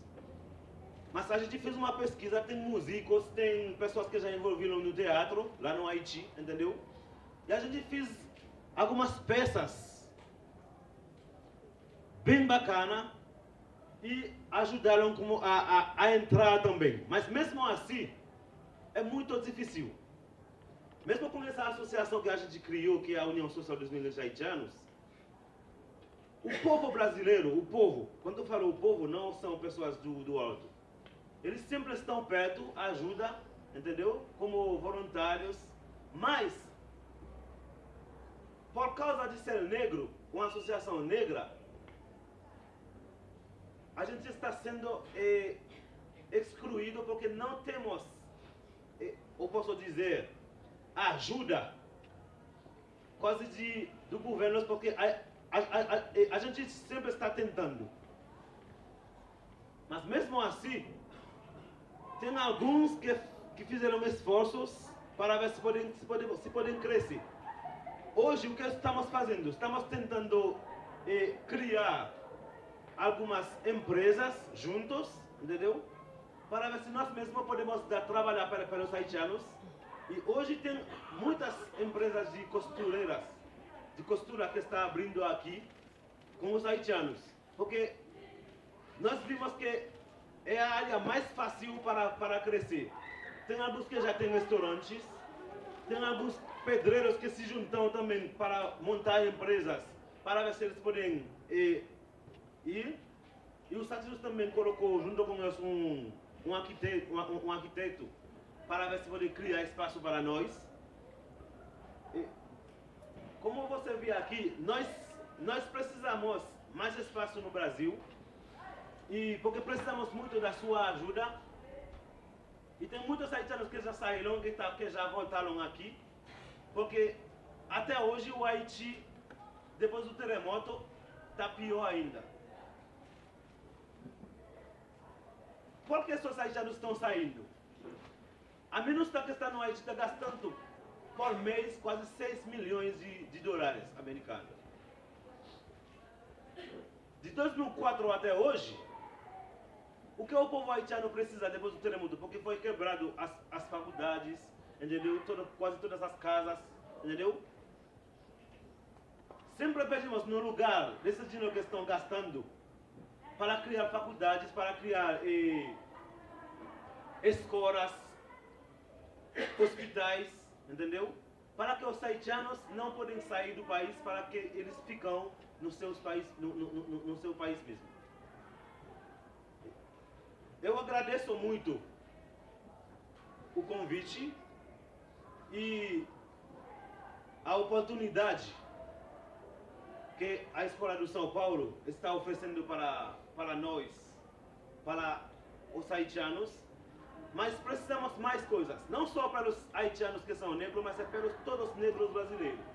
Mas a gente fez uma pesquisa, tem músicos, tem pessoas que já envolveram no teatro, lá no Haiti, entendeu? E a gente fez algumas peças bem bacanas e ajudaram a entrar também. Mas mesmo assim, é muito difícil. Mesmo com essa associação que a gente criou, que é a União Social dos Imigrantes Haitianos, o povo brasileiro, quando eu falo o povo, não são pessoas do alto. Eles sempre estão perto, ajudam, entendeu? Como voluntários. Mas, por causa de ser negro, uma associação negra, a gente está sendo excluído porque não temos, eu posso dizer, ajuda quase do governo, porque a gente sempre está tentando. Mas mesmo assim, tem alguns que fizeram esforços para ver se podem crescer. Hoje, o que estamos fazendo? Estamos tentando criar algumas empresas juntos, entendeu? Para ver se nós mesmos podemos trabalhar para os haitianos. E hoje tem muitas empresas de costura que estão abrindo aqui com os haitianos. Porque nós vimos que é a área mais fácil para crescer. Tem alguns que já têm restaurantes, tem alguns pedreiros que se juntam também para montar empresas, para ver se eles podem ir. E o Satirus também colocou junto com nós um arquiteto para ver se pode criar espaço para nós. E, como você vê aqui, nós precisamos mais espaço no Brasil. E porque precisamos muito da sua ajuda. E tem muitos haitianos que já saíram, que já voltaram aqui. Porque até hoje o Haiti, depois do terremoto, está pior ainda. Por que esses haitianos estão saindo? A MINUSTAH que está no Haiti está gastando por mês quase 6 milhões de dólares americanos. De 2004 até hoje, O que o povo haitiano precisa depois do terremoto? Porque foi quebrado as faculdades, entendeu? Quase todas as casas, entendeu? Sempre pedimos no lugar desse dinheiro que estão gastando para criar faculdades, para criar escolas, hospitais, entendeu? Para que os haitianos não podem sair do país, para que eles ficam no seu país mesmo. Eu agradeço muito o convite e a oportunidade que a Escola do São Paulo está oferecendo para nós, para os haitianos. Mas precisamos mais coisas, não só para os haitianos que são negros, mas para todos os negros brasileiros.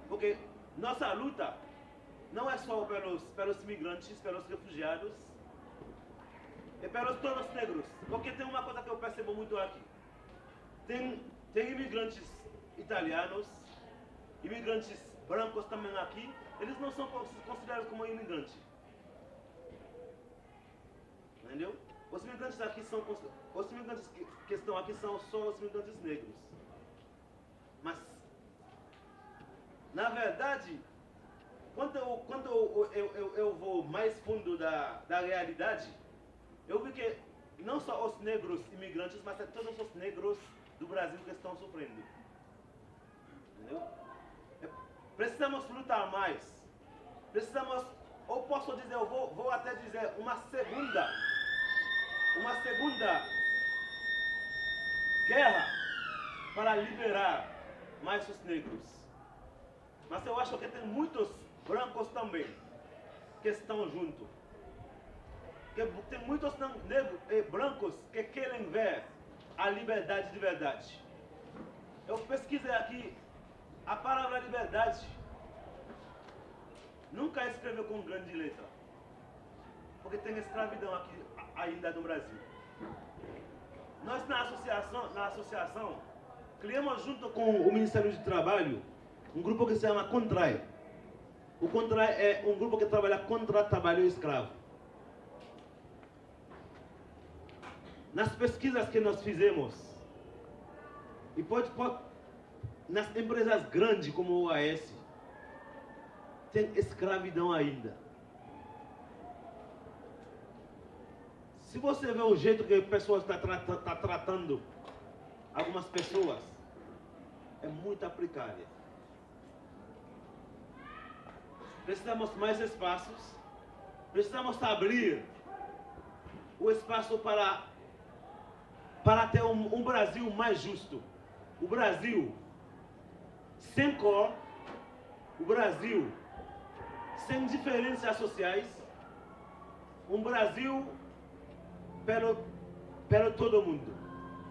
Porque nossa luta não é só pelos imigrantes, pelos refugiados, é pelos todos os negros. Porque tem uma coisa que eu percebo muito aqui. Tem imigrantes italianos, imigrantes brancos também aqui, eles não são considerados como imigrantes. Entendeu? Os imigrantes aqui são, os imigrantes que estão aqui são só os imigrantes negros. Mas, na verdade, quando eu vou mais fundo da realidade, eu vi que não só os negros imigrantes, mas todos os negros do Brasil que estão sofrendo. Entendeu? Precisamos lutar mais. Precisamos, ou posso dizer, eu vou até dizer, uma segunda guerra para liberar mais os negros. Mas eu acho que tem muitos brancos também que estão juntos. Tem muitos brancos que querem ver a liberdade de verdade. Eu pesquisei aqui a palavra liberdade. Nunca escreveu com grande letra. Porque tem escravidão aqui ainda no Brasil. Nós na associação criamos junto com o Ministério do Trabalho um grupo que se chama CONTRAE. O CONTRAE é um grupo que trabalha contra o trabalho escravo. Nas pesquisas que nós fizemos, e nas empresas grandes como o OAS, tem escravidão ainda. Se você vê o jeito que a pessoa está tratando algumas pessoas, é muito precária. Precisamos mais espaços, precisamos abrir o espaço para ter um Brasil mais justo. O Brasil sem cor, o Brasil sem diferenças sociais, um Brasil para todo mundo.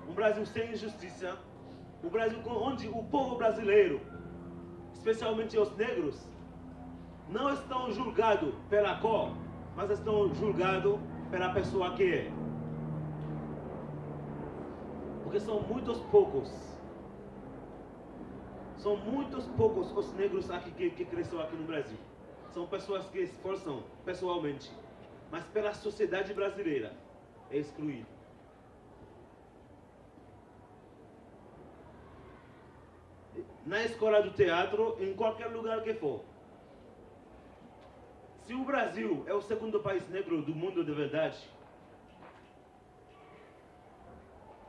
Um Brasil sem injustiça, um Brasil onde o povo brasileiro, especialmente os negros, não estão julgados pela cor, mas estão julgados pela pessoa que é. Porque são muitos poucos os negros aqui que cresceram aqui no Brasil. São pessoas que se esforçam pessoalmente, mas pela sociedade brasileira é excluído. Na escola do teatro, em qualquer lugar que for. Se o Brasil é o segundo país negro do mundo de verdade,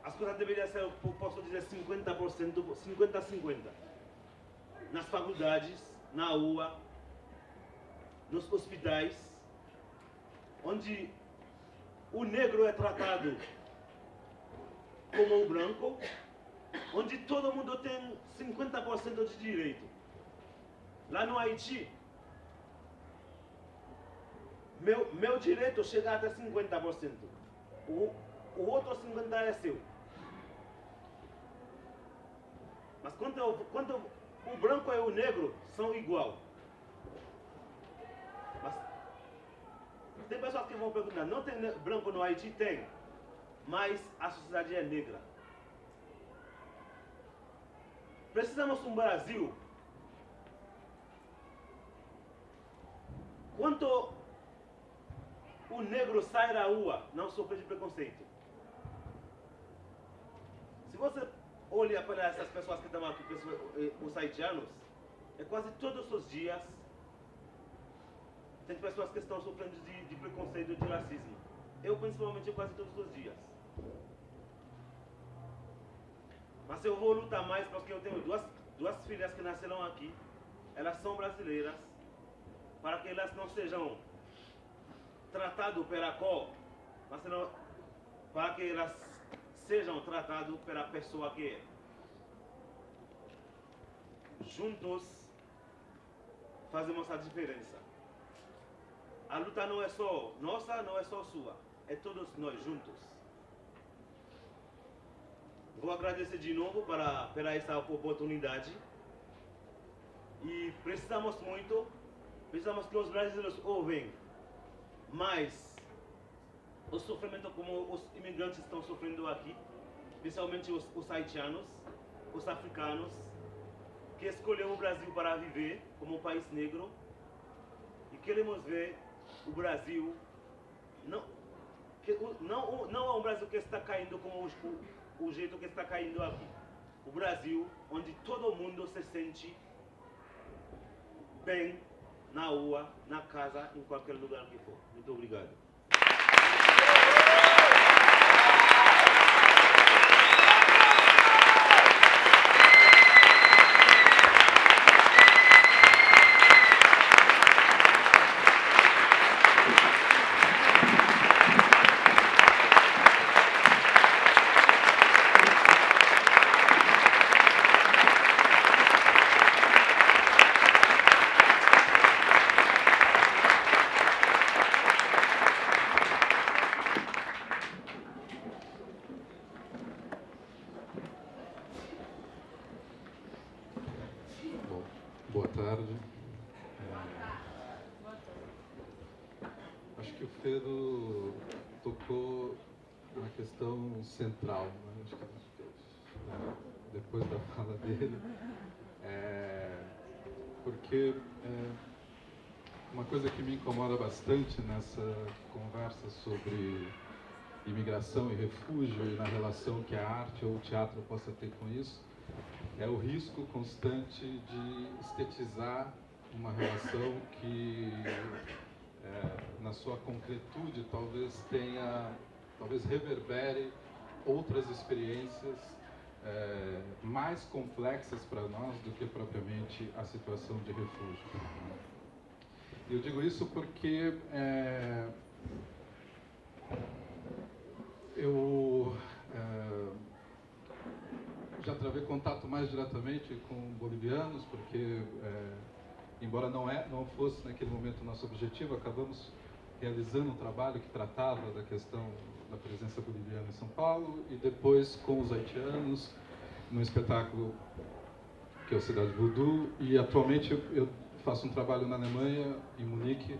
as coisas deveriam ser, posso dizer, 50%, 50-50. Nas faculdades, na rua, nos hospitais, onde o negro é tratado como o branco, onde todo mundo tem 50% de direito. Lá no Haiti, meu direito chega até 50%. O outro 50% é seu. Mas quando o branco e o negro são igual. Mas tem pessoas que vão perguntar, não tem branco no Haiti? Tem. Mas a sociedade é negra. Precisamos de um Brasil o negro sai da rua, não sofre de preconceito. Se você olha para essas pessoas que estão aqui, os haitianos, é quase todos os dias tem pessoas que estão sofrendo de preconceito e de racismo. Eu, principalmente, quase todos os dias. Mas eu vou lutar mais porque eu tenho duas filhas que nasceram aqui. Elas são brasileiras. Para que elas não sejam tratadas pela cor, mas não, para que elas sejam tratadas pela pessoa que é. Juntos fazemos a diferença. A luta não é só nossa, não é só sua. É todos nós juntos. Vou agradecer de novo pela essa oportunidade. E precisamos que os brasileiros ouvem mais o sofrimento como os imigrantes estão sofrendo aqui, especialmente os haitianos, os africanos, que escolheram o Brasil para viver como um país negro. E queremos ver o Brasil, não é um Brasil que está caindo como o jeito que está caindo aqui. O Brasil onde todo mundo se sente bem, na rua, na casa, em qualquer lugar que for. Muito obrigado. Boa tarde. Acho que o Pedro tocou na questão central, né? Acho que, depois da fala dele, porque uma coisa que me incomoda bastante nessa conversa sobre imigração e refúgio e na relação que a arte ou o teatro possa ter com isso, é o risco constante de estetizar uma relação que, na sua concretude, talvez reverbere outras experiências mais complexas para nós do que propriamente a situação de refúgio. Eu digo isso porque eu já travei contato mais diretamente com bolivianos, porque, embora não fosse naquele momento nosso objetivo, acabamos realizando um trabalho que tratava da questão da presença boliviana em São Paulo, e depois com os haitianos, num espetáculo que é o Cidade Voodoo, e atualmente eu faço um trabalho na Alemanha, em Munique,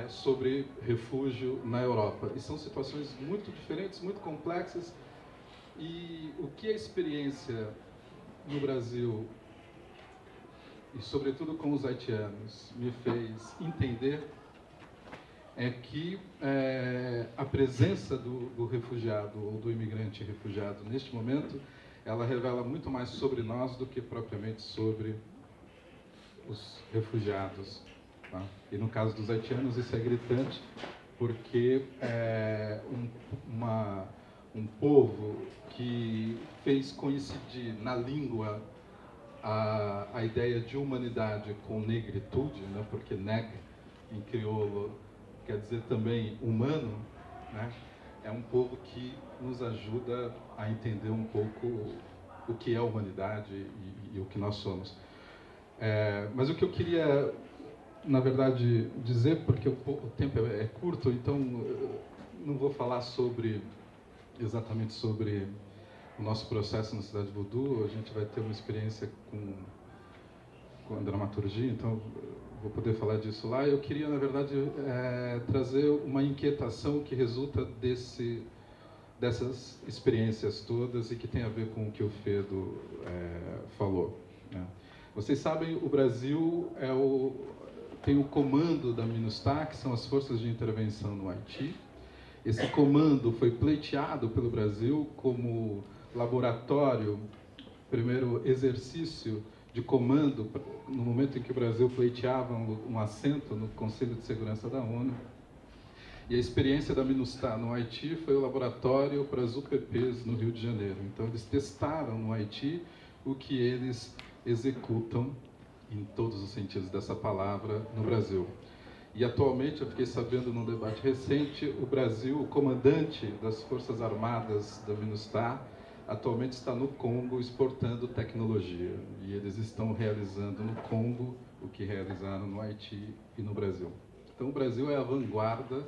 sobre refúgio na Europa. E são situações muito diferentes, muito complexas. E o que a experiência no Brasil, e sobretudo com os haitianos, me fez entender é que a presença do refugiado ou do imigrante refugiado neste momento, ela revela muito mais sobre nós do que propriamente sobre os refugiados. Tá? E no caso dos haitianos isso é gritante, porque um povo que fez coincidir na língua a ideia de humanidade com negritude, né? Porque neg, em crioulo, quer dizer também humano, né? É um povo que nos ajuda a entender um pouco o que é a humanidade e o que nós somos. Mas o que eu queria, na verdade, dizer, porque o tempo é curto, então não vou falar exatamente sobre o nosso processo na Cidade Voodoo. A gente vai ter uma experiência com a dramaturgia, então vou poder falar disso lá. Eu queria, na verdade, trazer uma inquietação que resulta dessas experiências todas e que tem a ver com o que o Fedo falou, né? Vocês sabem, o Brasil tem o comando da MINUSTAH, que são as forças de intervenção no Haiti. Esse comando foi pleiteado pelo Brasil como laboratório, primeiro exercício de comando, no momento em que o Brasil pleiteava um assento no Conselho de Segurança da ONU. E a experiência da MINUSTAH no Haiti foi o laboratório para as UPPs no Rio de Janeiro. Então, eles testaram no Haiti o que eles executam, em todos os sentidos dessa palavra, no Brasil. E, atualmente, eu fiquei sabendo num debate recente, o Brasil, o comandante das Forças Armadas da MINUSTAH, atualmente está no Congo exportando tecnologia. E eles estão realizando no Congo o que realizaram no Haiti e no Brasil. Então, o Brasil é a vanguarda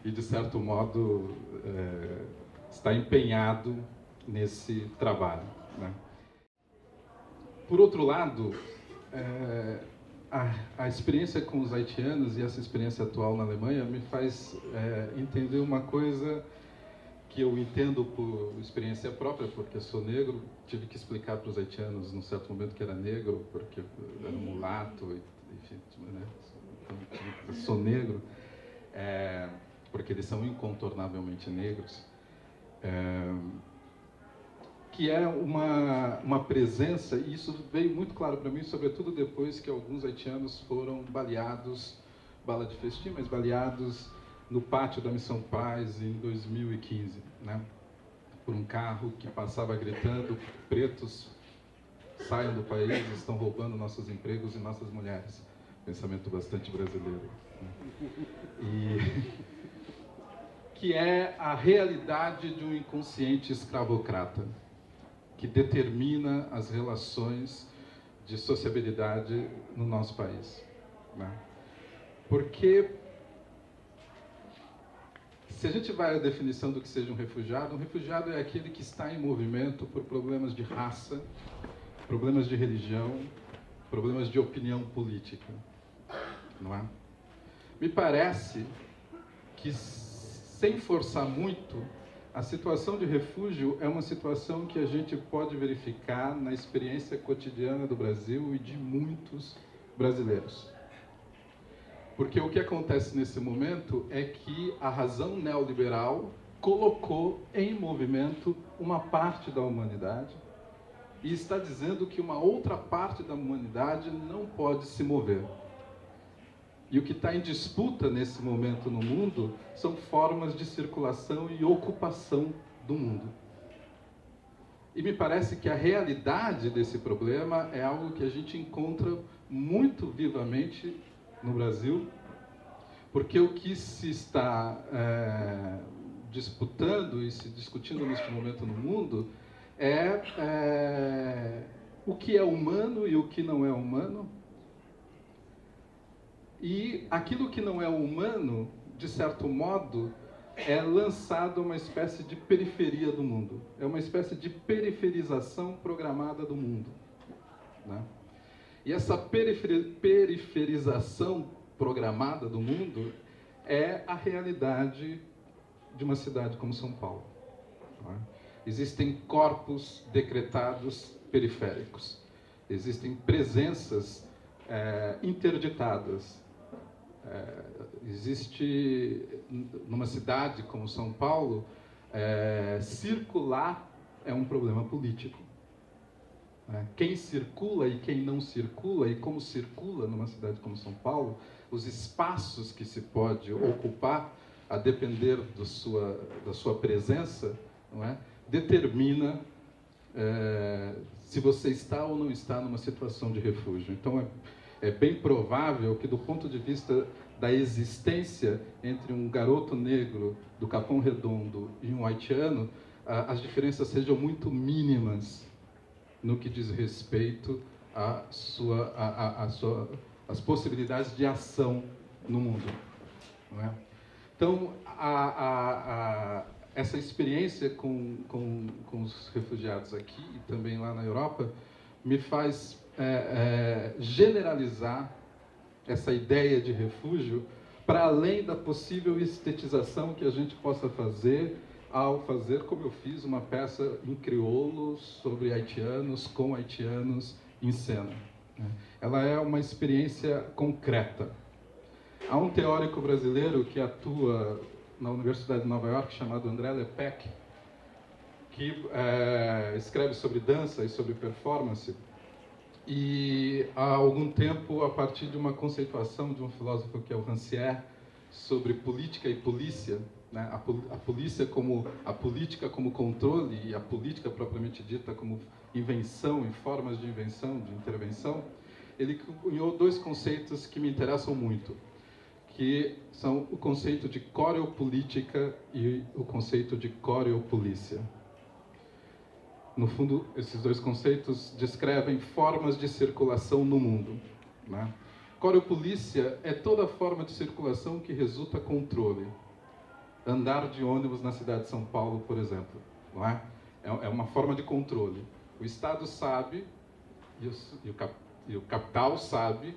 e de certo modo, está empenhado nesse trabalho, né? Por outro lado, a experiência com os haitianos e essa experiência atual na Alemanha me faz entender uma coisa que eu entendo por experiência própria, porque eu sou negro, tive que explicar para os haitianos num certo momento que era negro, porque era mulato, enfim, né? Então, eu sou negro, porque eles são incontornavelmente negros, que é uma presença, e isso veio muito claro para mim, sobretudo depois que alguns haitianos foram baleados, bala de festim, mas baleados no pátio da Missão Paz em 2015, né? Por um carro que passava gritando: pretos, saiam do país, estão roubando nossos empregos e nossas mulheres. Pensamento bastante brasileiro, né? Que é a realidade de um inconsciente escravocrata, que determina as relações de sociabilidade no nosso país, né? Porque, se a gente vai à definição do que seja um refugiado é aquele que está em movimento por problemas de raça, problemas de religião, problemas de opinião política, não é? Me parece que, sem forçar muito, a situação de refúgio é uma situação que a gente pode verificar na experiência cotidiana do Brasil e de muitos brasileiros. Porque o que acontece nesse momento é que a razão neoliberal colocou em movimento uma parte da humanidade e está dizendo que uma outra parte da humanidade não pode se mover. E o que está em disputa nesse momento no mundo são formas de circulação e ocupação do mundo. E me parece que a realidade desse problema é algo que a gente encontra muito vivamente no Brasil, porque o que se está disputando e se discutindo neste momento no mundo é o que é humano e o que não é humano. E aquilo que não é humano, de certo modo, é lançado a uma espécie de periferia do mundo. É uma espécie de periferização programada do mundo, né? E essa periferização programada do mundo é a realidade de uma cidade como São Paulo, né? Existem corpos decretados periféricos. Existem presenças interditadas. Existe, numa cidade como São Paulo, circular é um problema político. Quem circula e quem não circula, e como circula numa cidade como São Paulo, os espaços que se pode ocupar, a depender da sua presença, não é? Determina se você está ou não está numa situação de refúgio. Então, é bem provável que, do ponto de vista da existência entre um garoto negro do Capão Redondo e um haitiano, as diferenças sejam muito mínimas no que diz respeito às possibilidades de ação no mundo, não é? Então, essa experiência com os refugiados aqui e também lá na Europa me faz generalizar essa ideia de refúgio para além da possível estetização que a gente possa fazer ao fazer, como eu fiz, uma peça em crioulo sobre haitianos, com haitianos em cena, né? Ela é uma experiência concreta. Há um teórico brasileiro que atua na Universidade de Nova York, chamado André Lepec, que escreve sobre dança e sobre performance, e há algum tempo, a partir de uma conceituação de um filósofo que é o Rancière, sobre política e polícia, né? A polícia como a política como controle e a política propriamente dita como invenção e formas de invenção, de intervenção, ele cunhou dois conceitos que me interessam muito, que são o conceito de coreopolítica e o conceito de coreopolícia. No fundo, esses dois conceitos descrevem formas de circulação no mundo, né? Coreopolícia é toda forma de circulação que resulta controle. Andar de ônibus na cidade de São Paulo, por exemplo, não é? É uma forma de controle. O Estado sabe, e o capital sabe,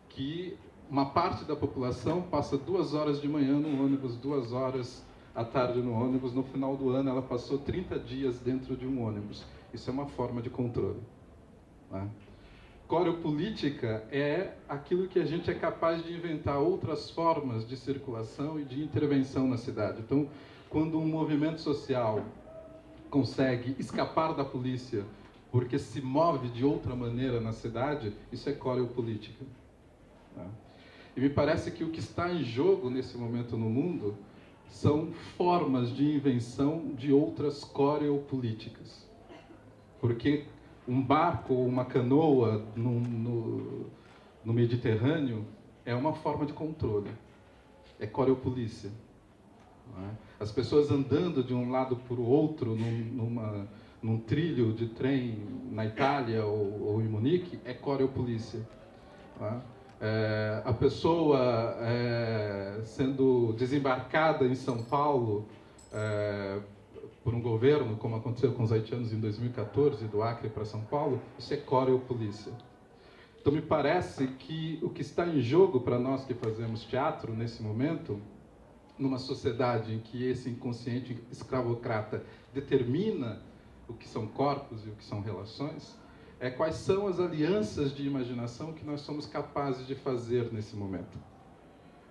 que uma parte da população passa 2 horas de manhã no ônibus, 2 horas à tarde no ônibus. No final do ano, ela passou 30 dias dentro de um ônibus. Isso é uma forma de controle, né? Coreopolítica é aquilo que a gente é capaz de inventar outras formas de circulação e de intervenção na cidade. Então, quando um movimento social consegue escapar da polícia porque se move de outra maneira na cidade, isso é coreopolítica, né? E me parece que o que está em jogo nesse momento no mundo são formas de invenção de outras coreopolíticas. Porque um barco ou uma canoa no Mediterrâneo é uma forma de controle, é coreopolícia, não é? As pessoas andando de um lado para o outro num trilho de trem na Itália ou em Munique é coreopolícia, não é? A pessoa sendo desembarcada em São Paulo por um governo, como aconteceu com os haitianos em 2014, do Acre para São Paulo, isso é coreopolícia. Então me parece que o que está em jogo para nós que fazemos teatro nesse momento, numa sociedade em que esse inconsciente escravocrata determina o que são corpos e o que são relações, é quais são as alianças de imaginação que nós somos capazes de fazer nesse momento.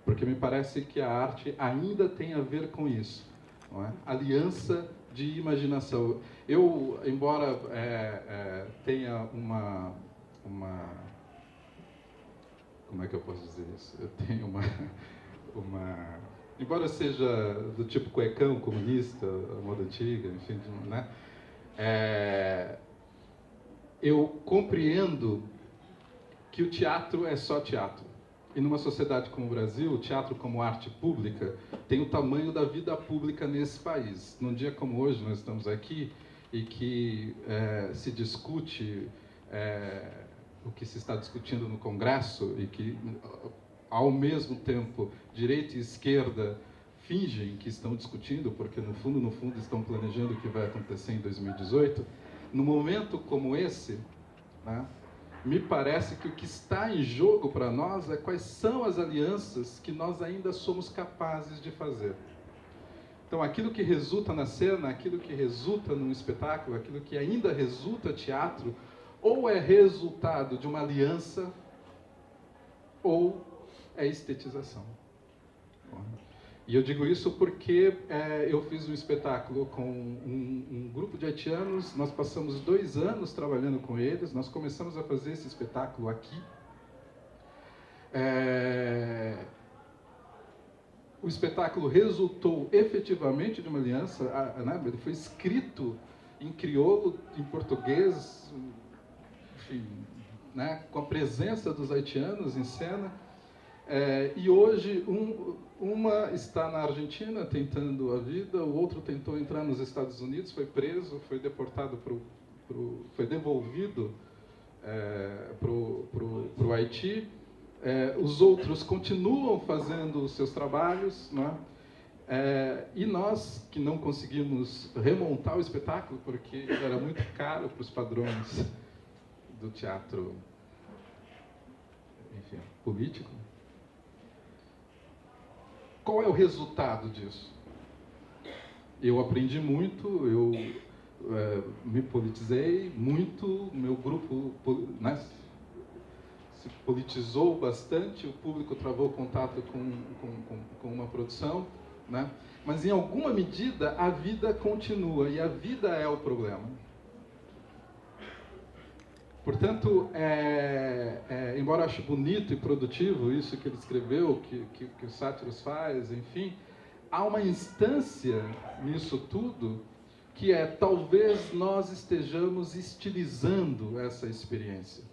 Porque me parece que a arte ainda tem a ver com isso, não é? Aliança de imaginação. Eu, embora tenha uma... Como é que eu posso dizer isso? Eu tenho embora seja do tipo cuecão, comunista, moda antiga, enfim, né? Eu compreendo que o teatro é só teatro. E numa sociedade como o Brasil, o teatro como arte pública tem o tamanho da vida pública nesse país. Num dia como hoje, nós estamos aqui e que se discute o que se está discutindo no Congresso e que, ao mesmo tempo, direita e esquerda fingem que estão discutindo, porque no fundo estão planejando o que vai acontecer em 2018. No momento como esse, né, me parece que o que está em jogo para nós é quais são as alianças que nós ainda somos capazes de fazer. Então, aquilo que resulta na cena, aquilo que resulta num espetáculo, aquilo que ainda resulta teatro, ou é resultado de uma aliança, ou é estetização. E eu digo isso porque eu fiz um espetáculo com um grupo de haitianos, nós passamos 2 anos trabalhando com eles, nós começamos a fazer esse espetáculo aqui. O espetáculo resultou efetivamente de uma aliança, né? Ele foi escrito em crioulo, em português, enfim, né? Com a presença dos haitianos em cena. E hoje uma está na Argentina tentando a vida, o outro tentou entrar nos Estados Unidos, foi preso, foi deportado foi devolvido para o Haiti. Os outros continuam fazendo os seus trabalhos, né? E nós que não conseguimos remontar o espetáculo porque era muito caro para os padrões do teatro, enfim, político. Qual é o resultado disso? Eu aprendi muito, eu me politizei muito, meu grupo, né, se politizou bastante, o público travou contato com uma produção, né? Mas, em alguma medida, a vida continua, e a vida é o problema. Portanto, embora eu ache bonito e produtivo isso que ele escreveu, que o Sátiros faz, enfim, há uma instância nisso tudo que talvez nós estejamos estilizando essa experiência.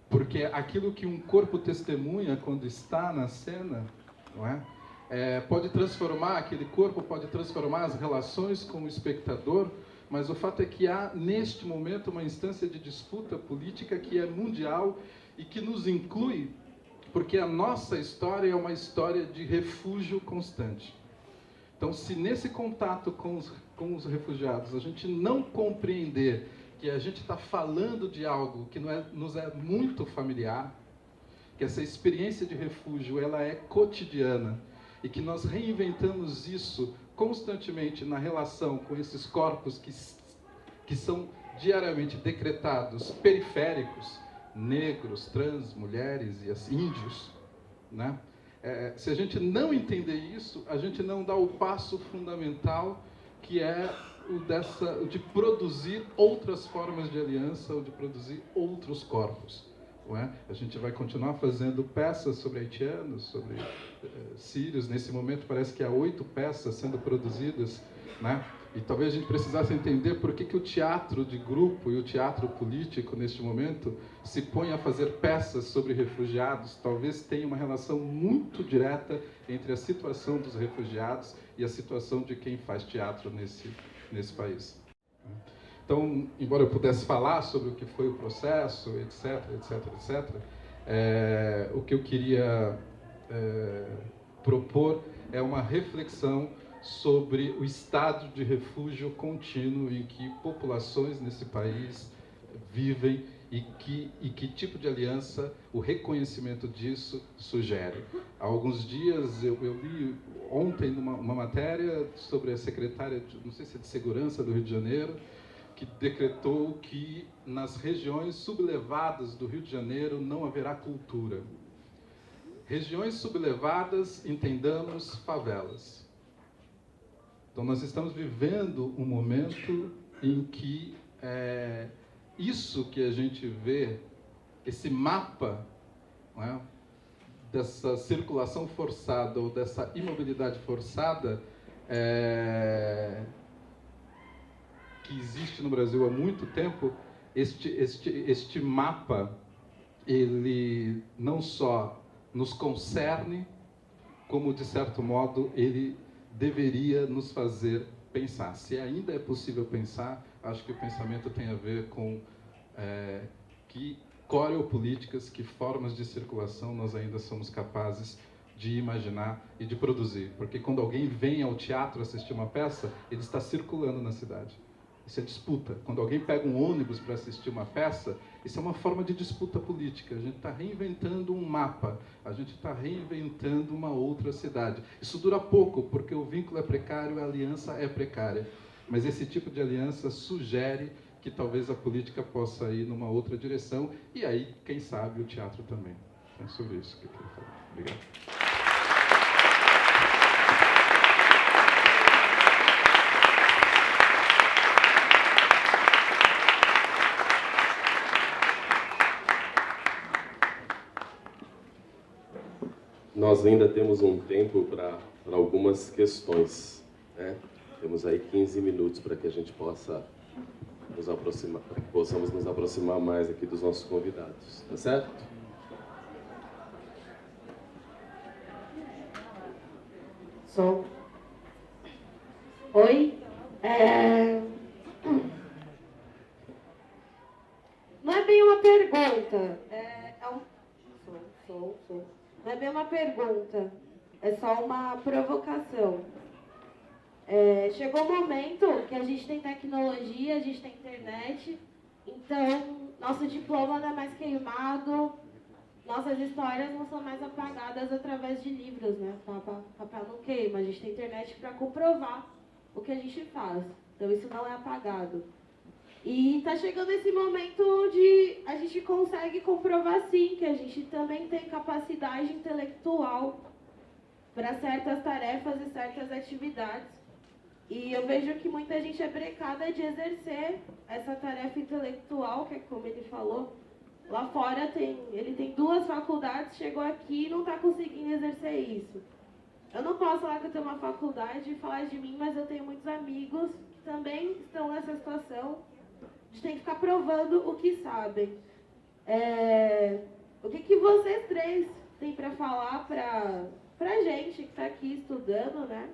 Porque aquilo que um corpo testemunha quando está na cena, não é? Pode transformar, aquele corpo pode transformar as relações com o espectador, mas o fato é que há, neste momento, uma instância de disputa política que é mundial e que nos inclui, porque a nossa história é uma história de refúgio constante. Então, se nesse contato com os refugiados a gente não compreender que a gente está falando de algo que nos é muito familiar, que essa experiência de refúgio ela é cotidiana, e que nós reinventamos isso constantemente na relação com esses corpos que são diariamente decretados periféricos, negros, trans, mulheres e índios, né? Se a gente não entender isso, a gente não dá o passo fundamental, que é o de produzir outras formas de aliança, ou de produzir outros corpos. Não é? A gente vai continuar fazendo peças sobre haitianos, sobre sírios. Nesse momento parece que há 8 peças sendo produzidas, né? E talvez a gente precisasse entender por que o teatro de grupo e o teatro político, neste momento, se põe a fazer peças sobre refugiados. Talvez tenha uma relação muito direta entre a situação dos refugiados e a situação de quem faz teatro nesse país. Então, embora eu pudesse falar sobre o que foi o processo, etc., o que eu queria propor é uma reflexão sobre o estado de refúgio contínuo em que populações nesse país vivem e que tipo de aliança o reconhecimento disso sugere. Há alguns dias eu li ontem uma matéria sobre a secretária, não sei se é de Segurança do Rio de Janeiro, que decretou que nas regiões sublevadas do Rio de Janeiro não haverá cultura. Regiões sublevadas, entendamos, favelas. Então, nós estamos vivendo um momento em que isso que a gente vê, esse mapa, não é, dessa circulação forçada ou dessa imobilidade forçada, que existe no Brasil há muito tempo, este mapa, ele não só nos concerne, como, de certo modo, ele deveria nos fazer pensar. Se ainda é possível pensar, acho que o pensamento tem a ver com que coreopolíticas, que formas de circulação nós ainda somos capazes de imaginar e de produzir. Porque quando alguém vem ao teatro assistir uma peça, ele está circulando na cidade. Isso é disputa. Quando alguém pega um ônibus para assistir uma peça, isso é uma forma de disputa política. A gente está reinventando um mapa, a gente está reinventando uma outra cidade. Isso dura pouco, porque o vínculo é precário, a aliança é precária. Mas esse tipo de aliança sugere que talvez a política possa ir numa outra direção, e aí, quem sabe, o teatro também. É sobre isso que eu queria falar. Obrigado. Nós ainda temos um tempo para algumas questões, né? Temos aí 15 minutos para que a gente possa nos aproximar, para que possamos nos aproximar mais aqui dos nossos convidados, tá certo? Som. Oi? Não é bem uma pergunta, Não é bem uma pergunta, é só uma provocação. Chegou o momento que a gente tem tecnologia, a gente tem internet, então nosso diploma não é mais queimado, nossas histórias não são mais apagadas através de livros, né? Papel não queima, a gente tem internet para comprovar o que a gente faz, então isso não é apagado. E está chegando esse momento onde a gente consegue comprovar sim que a gente também tem capacidade intelectual para certas tarefas e certas atividades. E eu vejo que muita gente é brecada de exercer essa tarefa intelectual, que é como ele falou. Lá fora ele tem 2 faculdades, chegou aqui e não está conseguindo exercer isso. Eu não posso falar que eu tenho uma faculdade e falar de mim, mas eu tenho muitos amigos que também estão nessa situação de ter que ficar provando o que sabem. O que vocês 3 têm para falar pra gente que está aqui estudando, né?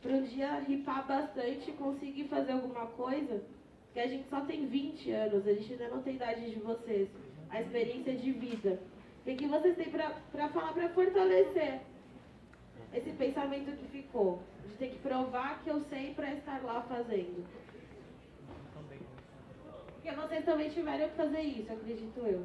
Para um dia ripar bastante e conseguir fazer alguma coisa, porque a gente só tem 20 anos, a gente ainda não tem idade de vocês, a experiência de vida. O que vocês têm para falar para fortalecer esse pensamento que ficou, de ter que provar que eu sei para estar lá fazendo? Porque vocês também tiveram que fazer isso, acredito eu.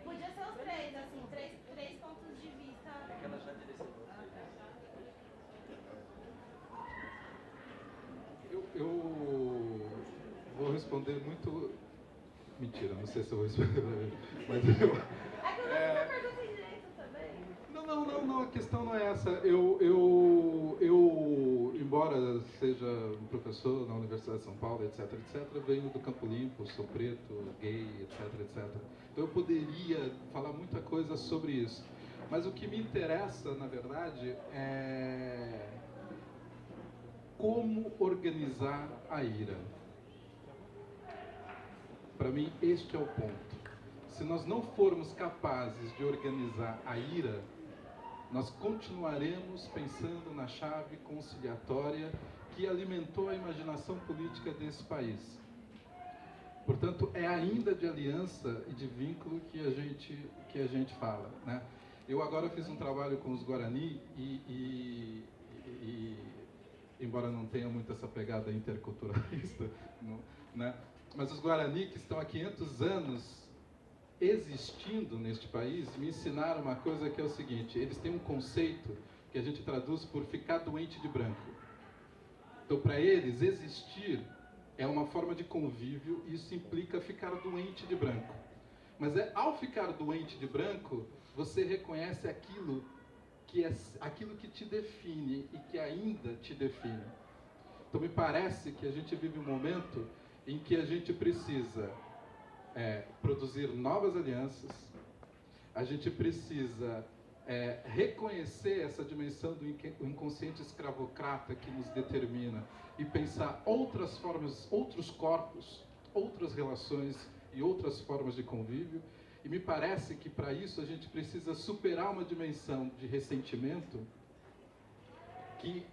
Podia ser os 3, assim, três pontos de vista. É que ela já direcionou. Eu vou responder muito... Mentira, não sei se eu vou responder pra mim. Mas eu... É que eu não pergunta em direito também. Não, a questão não é essa. Embora seja um professor na Universidade de São Paulo, etc, venho do Campo Limpo, sou preto, gay, etc. Então eu poderia falar muita coisa sobre isso. Mas o que me interessa, na verdade, é como organizar a ira. Para mim, este é o ponto. Se nós não formos capazes de organizar a ira, nós continuaremos pensando na chave conciliatória que alimentou a imaginação política desse país. Portanto, é ainda de aliança e de vínculo que a gente fala, né? Eu agora fiz um trabalho com os Guarani e embora não tenha muito essa pegada interculturalista, né? Mas os Guarani, que estão há 500 anos existindo neste país, me ensinaram uma coisa que é o seguinte: eles têm um conceito que a gente traduz por ficar doente de branco. Então, para eles, existir é uma forma de convívio e isso implica ficar doente de branco. Mas ao ficar doente de branco, você reconhece aquilo que te define e que ainda te define. Então, me parece que a gente vive um momento em que a gente precisa produzir novas alianças, a gente precisa reconhecer essa dimensão do inconsciente escravocrata que nos determina e pensar outras formas, outros corpos, outras relações e outras formas de convívio. E me parece que para isso a gente precisa superar uma dimensão de ressentimento que,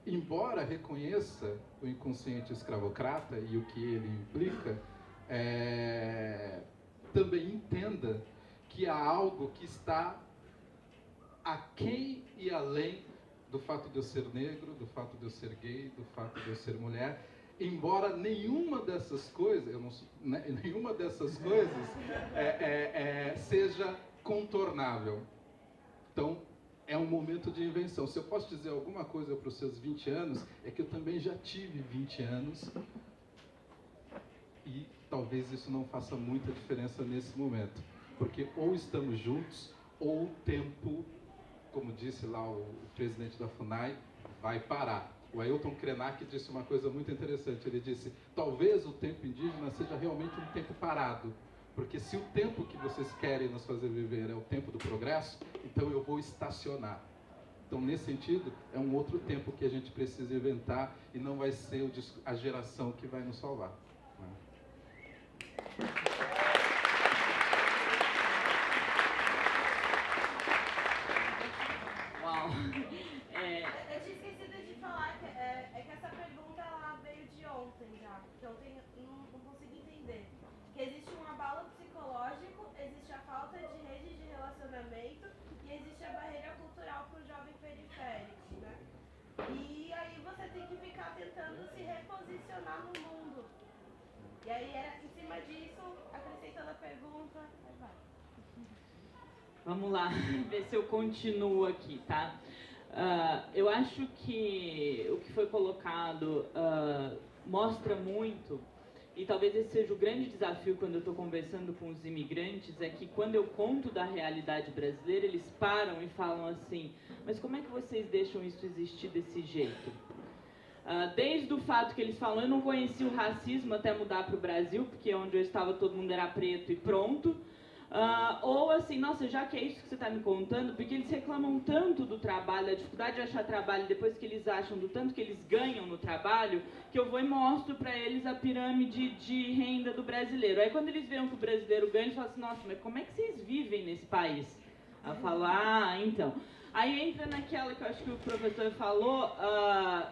embora reconheça o inconsciente escravocrata e o que ele implica, também entenda que há algo que está aquém e além do fato de eu ser negro, do fato de eu ser gay, do fato de eu ser mulher, embora nenhuma dessas coisas, seja contornável. Então, é um momento de invenção. Se eu posso dizer alguma coisa para os seus 20 anos, é que eu também já tive 20 anos e talvez isso não faça muita diferença nesse momento. Porque ou estamos juntos, ou o tempo, como disse lá o presidente da FUNAI, vai parar. O Ailton Krenak disse uma coisa muito interessante. Ele disse: talvez o tempo indígena seja realmente um tempo parado. Porque se o tempo que vocês querem nos fazer viver é o tempo do progresso, então eu vou estacionar. Então, nesse sentido, é um outro tempo que a gente precisa inventar e não vai ser a geração que vai nos salvar. Uau! Eu tinha esquecido de falar que essa pergunta ela veio de ontem já. Então não consegui entender. Que existe um abalo psicológico, existe a falta de rede de relacionamento e existe a barreira cultural para o jovem periférico, né? E aí você tem que ficar tentando se reposicionar no mundo. E aí era em cima disso, acrescentando a Vamos lá, ver se eu continuo aqui, tá? Eu acho que o que foi colocado mostra muito, e talvez esse seja o grande desafio quando eu estou conversando com os imigrantes, é que quando eu conto da realidade brasileira, eles param e falam assim, mas como é que vocês deixam isso existir desse jeito? Desde o fato que eles falam, eu não conhecia o racismo até mudar para o Brasil, porque onde eu estava todo mundo era preto e pronto. Ou assim, nossa, já que é isso que você está me contando, porque eles reclamam tanto do trabalho, da dificuldade de achar trabalho, depois que eles acham do tanto que eles ganham no trabalho, que eu vou e mostro para eles a pirâmide de renda do brasileiro. Aí quando eles veem que o brasileiro ganha, eles falam assim, nossa, mas como é que vocês vivem nesse país? Eu falo, então... Aí entra naquela que eu acho que o professor falou,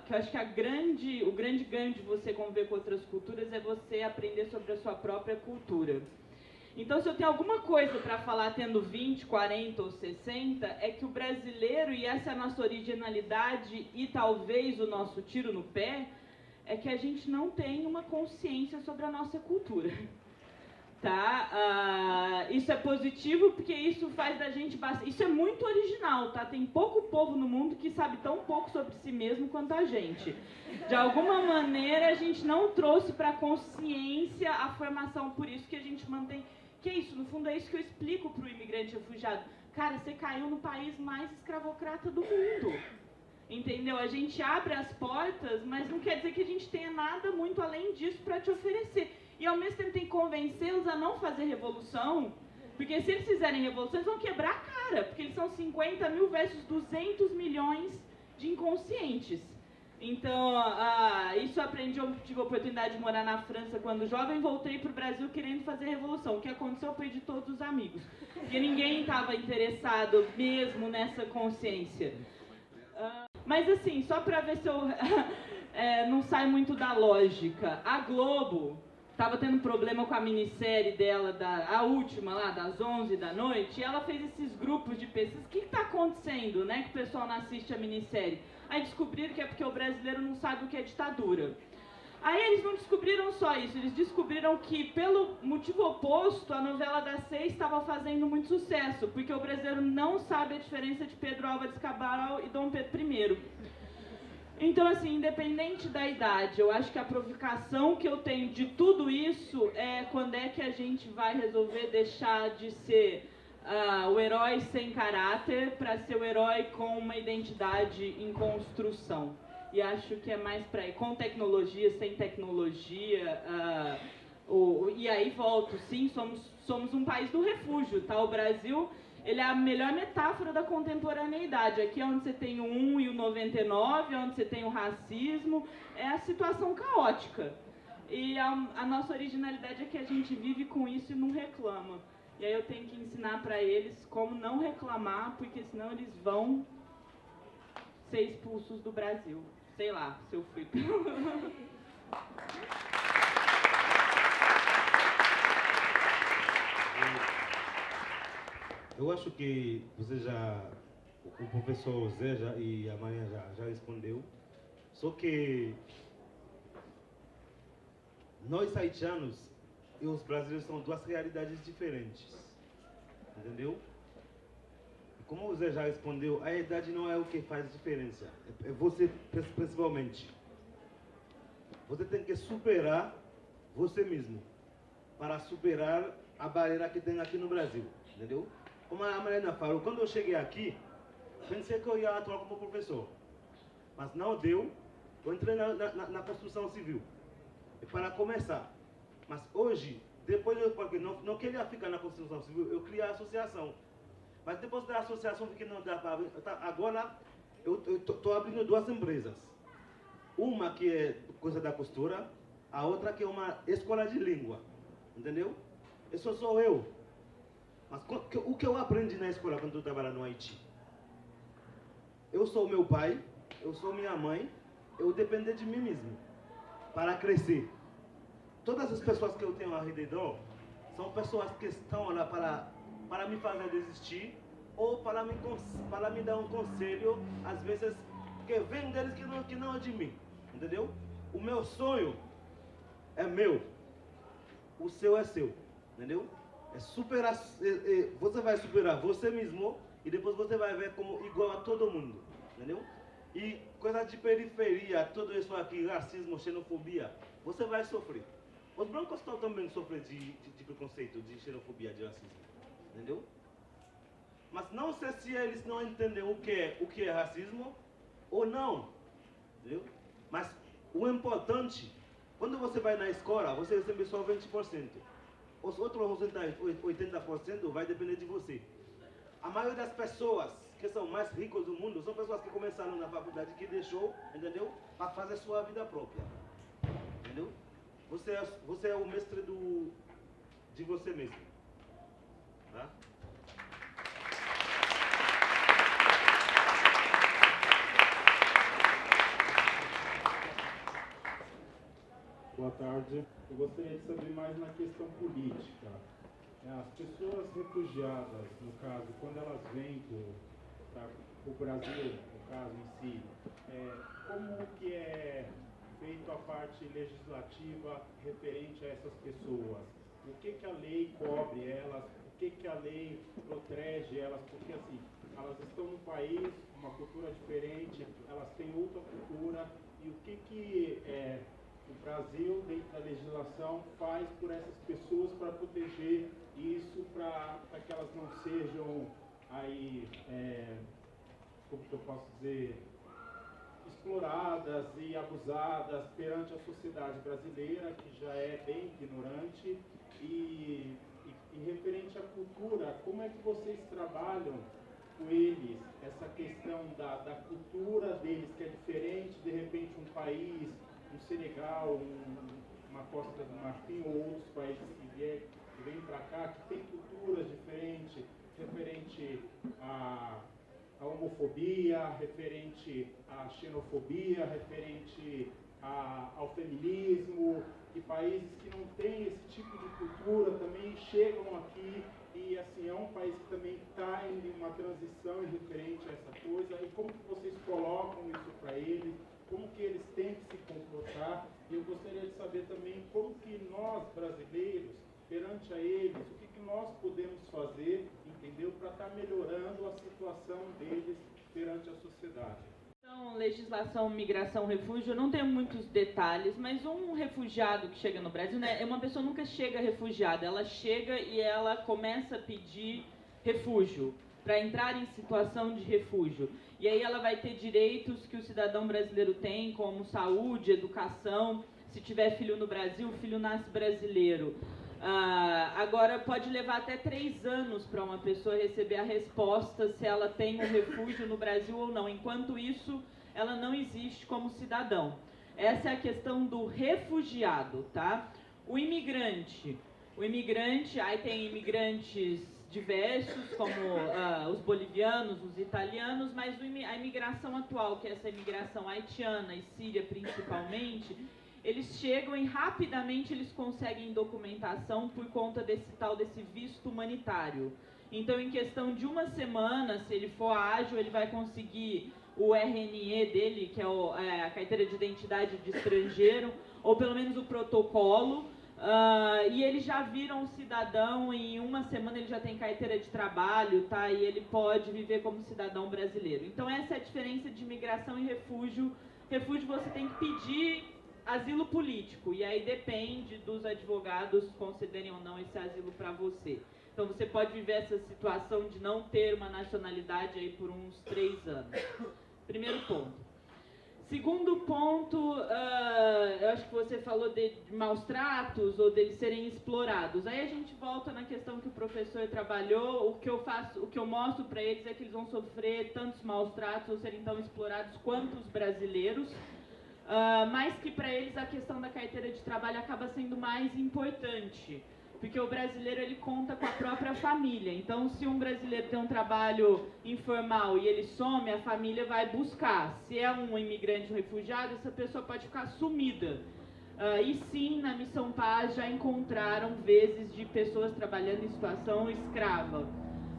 que eu acho que o grande ganho de você conviver com outras culturas é você aprender sobre a sua própria cultura. Então, se eu tenho alguma coisa para falar tendo 20, 40 ou 60, é que o brasileiro, e essa é a nossa originalidade e talvez o nosso tiro no pé, é que a gente não tem uma consciência sobre a nossa cultura. Tá? Isso é positivo porque isso faz da gente bastante. Isso é muito original, tá? Tem pouco povo no mundo que sabe tão pouco sobre si mesmo quanto a gente. De alguma maneira a gente não trouxe para a consciência a formação, por isso que a gente mantém. Que é isso? No fundo é isso que eu explico para o imigrante refugiado. Cara, você caiu no país mais escravocrata do mundo. Entendeu? A gente abre as portas, mas não quer dizer que a gente tenha nada muito além disso para te oferecer. E ao mesmo tempo tem que convencê-los a não fazer revolução, porque se eles fizerem revolução, eles vão quebrar a cara, porque eles são 50 mil versus 200 milhões de inconscientes. Então, isso eu aprendi, eu tive a oportunidade de morar na França quando jovem, voltei para o Brasil querendo fazer revolução. O que aconteceu? Eu perdi todos os amigos, porque ninguém estava interessado mesmo nessa consciência. Mas assim, só para ver se eu não sai muito da lógica, a Globo estava tendo problema com a minissérie dela, a última lá, das 11 da noite, e ela fez esses grupos de pesquisa. O que está acontecendo, né, que o pessoal não assiste a minissérie? Aí descobriram que é porque o brasileiro não sabe o que é ditadura. Aí eles não descobriram só isso, eles descobriram que, pelo motivo oposto, a novela das 6 estava fazendo muito sucesso, porque o brasileiro não sabe a diferença de Pedro Álvares Cabral e Dom Pedro I. Então, assim, independente da idade, eu acho que a provocação que eu tenho de tudo isso é quando é que a gente vai resolver deixar de ser o herói sem caráter para ser o herói com uma identidade em construção. E acho que é mais para aí, com tecnologia, sem tecnologia. E aí volto, sim, somos um país do refúgio, tá? O Brasil... Ele é a melhor metáfora da contemporaneidade. Aqui é onde você tem o 1 e o 99, é onde você tem o racismo. É a situação caótica. E a nossa originalidade é que a gente vive com isso e não reclama. E aí eu tenho que ensinar para eles como não reclamar, porque senão eles vão ser expulsos do Brasil. Sei lá, se eu fui... Eu acho que o professor Zé e a Maria já respondeu, só que nós haitianos e os brasileiros são duas realidades diferentes, entendeu? E como o Zé já respondeu, a idade não é o que faz diferença, é você principalmente. Você tem que superar você mesmo para superar a barreira que tem aqui no Brasil, entendeu? Como a Mariana falou, quando eu cheguei aqui, pensei que eu ia atuar como professor. Mas não deu, eu entrei na construção civil. E para começar. Mas hoje, depois porque não queria ficar na construção civil, eu criei a associação. Mas depois da associação, vi que não dá para... Agora, eu estou abrindo duas empresas. Uma que é coisa da costura, a outra que é uma escola de língua. Entendeu? Isso sou eu. Mas o que eu aprendi na escola quando eu trabalhava no Haiti? Eu sou meu pai, eu sou minha mãe, eu dependo de mim mesmo para crescer. Todas as pessoas que eu tenho ao redor são pessoas que estão lá para me fazer desistir ou para me dar um conselho, às vezes, que vem deles que não é de mim. Entendeu? O meu sonho é meu, o seu é seu. Entendeu? você vai superar você mesmo e depois você vai ver como igual a todo mundo, entendeu? E coisa de periferia, tudo isso aqui, racismo, xenofobia, você vai sofrer. Os brancos também sofrem de preconceito, de xenofobia, de racismo, entendeu? Mas não sei se eles não entendem o que é racismo ou não, entendeu? Mas o importante, quando você vai na escola, você recebe só 20%. Os outros 80% vai depender de você. A maioria das pessoas que são mais ricas do mundo são pessoas que começaram na faculdade, que deixou, entendeu? Para fazer sua vida própria, entendeu? Você é o mestre de você mesmo, tá? Boa tarde. Eu gostaria de saber mais na questão política. As pessoas refugiadas, no caso, quando elas vêm para o Brasil, no caso em si, como que é feito a parte legislativa referente a essas pessoas? O que a lei cobre elas? O que a lei protege elas? Porque assim, elas estão num país, uma cultura diferente, elas têm outra cultura, e o que o Brasil, dentro da legislação, faz por essas pessoas para proteger isso, para que elas não sejam aí, como que eu posso dizer, exploradas e abusadas perante a sociedade brasileira, que já é bem ignorante, e referente à cultura, como é que vocês trabalham com eles essa questão da cultura deles, que é diferente, de repente, um país, um Senegal, uma Costa do Marfim ou outros países que vêm para cá, que tem culturas diferentes, referente à homofobia, referente à xenofobia, referente ao feminismo, e países que não têm esse tipo de cultura também chegam aqui, e assim, é um país que também está em uma transição referente a essa coisa, e como que vocês colocam isso para eles? Como que eles têm que se comportar, e eu gostaria de saber também como que nós, brasileiros, perante a eles, o que nós podemos fazer, entendeu, para estar melhorando a situação deles perante a sociedade. Então, legislação, migração, refúgio, eu não tenho muitos detalhes, mas um refugiado que chega no Brasil, né, uma pessoa nunca chega refugiada, ela chega e ela começa a pedir refúgio, para entrar em situação de refúgio. E aí ela vai ter direitos que o cidadão brasileiro tem, como saúde, educação. Se tiver filho no Brasil, o filho nasce brasileiro. Agora, pode levar até 3 anos para uma pessoa receber a resposta se ela tem um refúgio no Brasil ou não. Enquanto isso, ela não existe como cidadão. Essa é a questão do refugiado, tá? O imigrante, aí tem imigrantes diversos, como os bolivianos, os italianos, mas a imigração atual, que é essa imigração haitiana e síria principalmente, eles chegam e rapidamente eles conseguem documentação por conta desse visto humanitário. Então, em questão de 1 semana, se ele for ágil, ele vai conseguir o RNE dele, que é a carteira de identidade de estrangeiro, ou pelo menos o protocolo, e eles já viram um cidadão, em 1 semana ele já tem carteira de trabalho, tá? E ele pode viver como cidadão brasileiro. Então essa é a diferença de imigração e refúgio. Refúgio você tem que pedir asilo político, e aí depende dos advogados concederem ou não esse asilo para você. Então você pode viver essa situação de não ter uma nacionalidade aí por uns 3 anos. Primeiro ponto. Segundo ponto, eu acho que você falou de maus tratos ou deles serem explorados. Aí a gente volta na questão que o professor trabalhou. O que eu mostro para eles é que eles vão sofrer tantos maus tratos ou serem tão explorados quanto os brasileiros, mas que para eles a questão da carteira de trabalho acaba sendo mais importante. Porque o brasileiro ele conta com a própria família. Então, se um brasileiro tem um trabalho informal e ele some, a família vai buscar. Se é um imigrante, um refugiado, essa pessoa pode ficar sumida. E sim, na Missão Paz já encontraram vezes de pessoas trabalhando em situação escrava.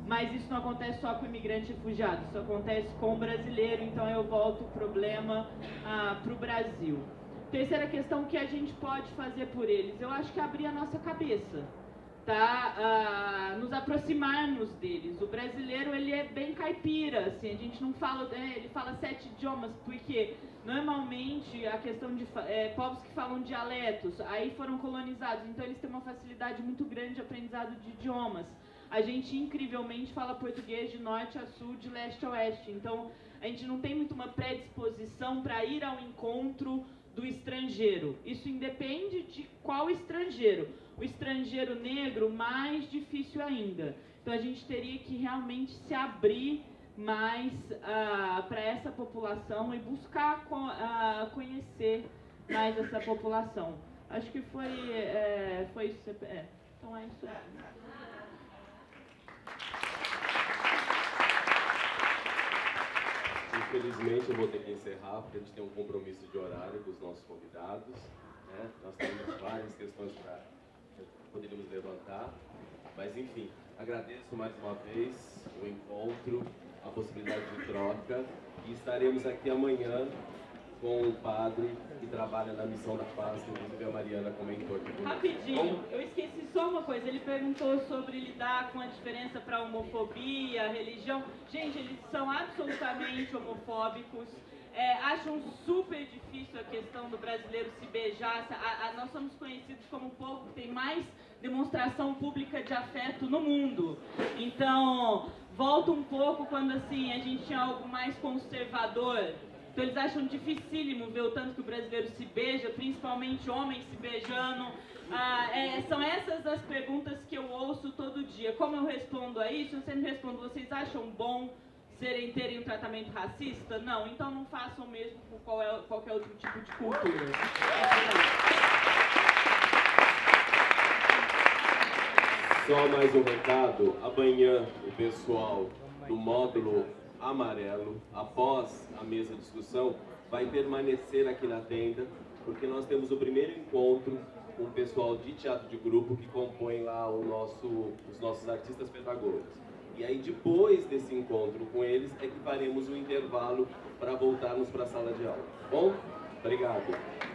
Mas isso não acontece só com o imigrante e refugiado, isso acontece com o brasileiro. Então eu volto o problema para o Brasil. Terceira questão, que a gente pode fazer por eles? Eu acho que é abrir a nossa cabeça, nos aproximarmos deles. O brasileiro, ele é bem caipira, assim, a gente não fala, ele fala 7 idiomas, porque normalmente a questão de povos que falam dialetos, aí foram colonizados, então eles têm uma facilidade muito grande de aprendizado de idiomas. A gente, incrivelmente, fala português de norte a sul, de leste a oeste, então a gente não tem muito uma predisposição para ir ao encontro do estrangeiro. Isso independe de qual estrangeiro. O estrangeiro negro, mais difícil ainda. Então a gente teria que realmente se abrir mais para essa população e buscar conhecer mais essa população. Acho que foi isso. Então é isso aí. Infelizmente eu vou ter que encerrar, porque a gente tem um compromisso de horário com os nossos convidados, né? Nós temos várias questões para poderíamos levantar, mas enfim, agradeço mais uma vez o encontro, a possibilidade de troca, e estaremos aqui amanhã com o padre que trabalha na Missão da Paz, que inclusive a Mariana comentou aqui comigo. Rapidinho, eu esqueci só uma coisa, ele perguntou sobre lidar com a diferença para a homofobia, a religião. Gente, eles são absolutamente homofóbicos, acham super difícil a questão do brasileiro se beijar. Nós somos conhecidos como o povo que tem mais demonstração pública de afeto no mundo. Então, volta um pouco quando assim, a gente tinha algo mais conservador. Então eles acham dificílimo ver o tanto que o brasileiro se beija, principalmente homens se beijando. São essas as perguntas que eu ouço todo dia. Como eu respondo a isso? Eu sempre respondo, vocês acham bom terem um tratamento racista? Não, então não façam mesmo com qualquer outro tipo de cultura. Só mais um recado, amanhã o pessoal do módulo amarelo, após a mesa de discussão, vai permanecer aqui na tenda, porque nós temos o primeiro encontro com o pessoal de teatro de grupo que compõe lá os nossos artistas pedagogas. E aí, depois desse encontro com eles, é que faremos um intervalo para voltarmos para a sala de aula. Bom? Obrigado.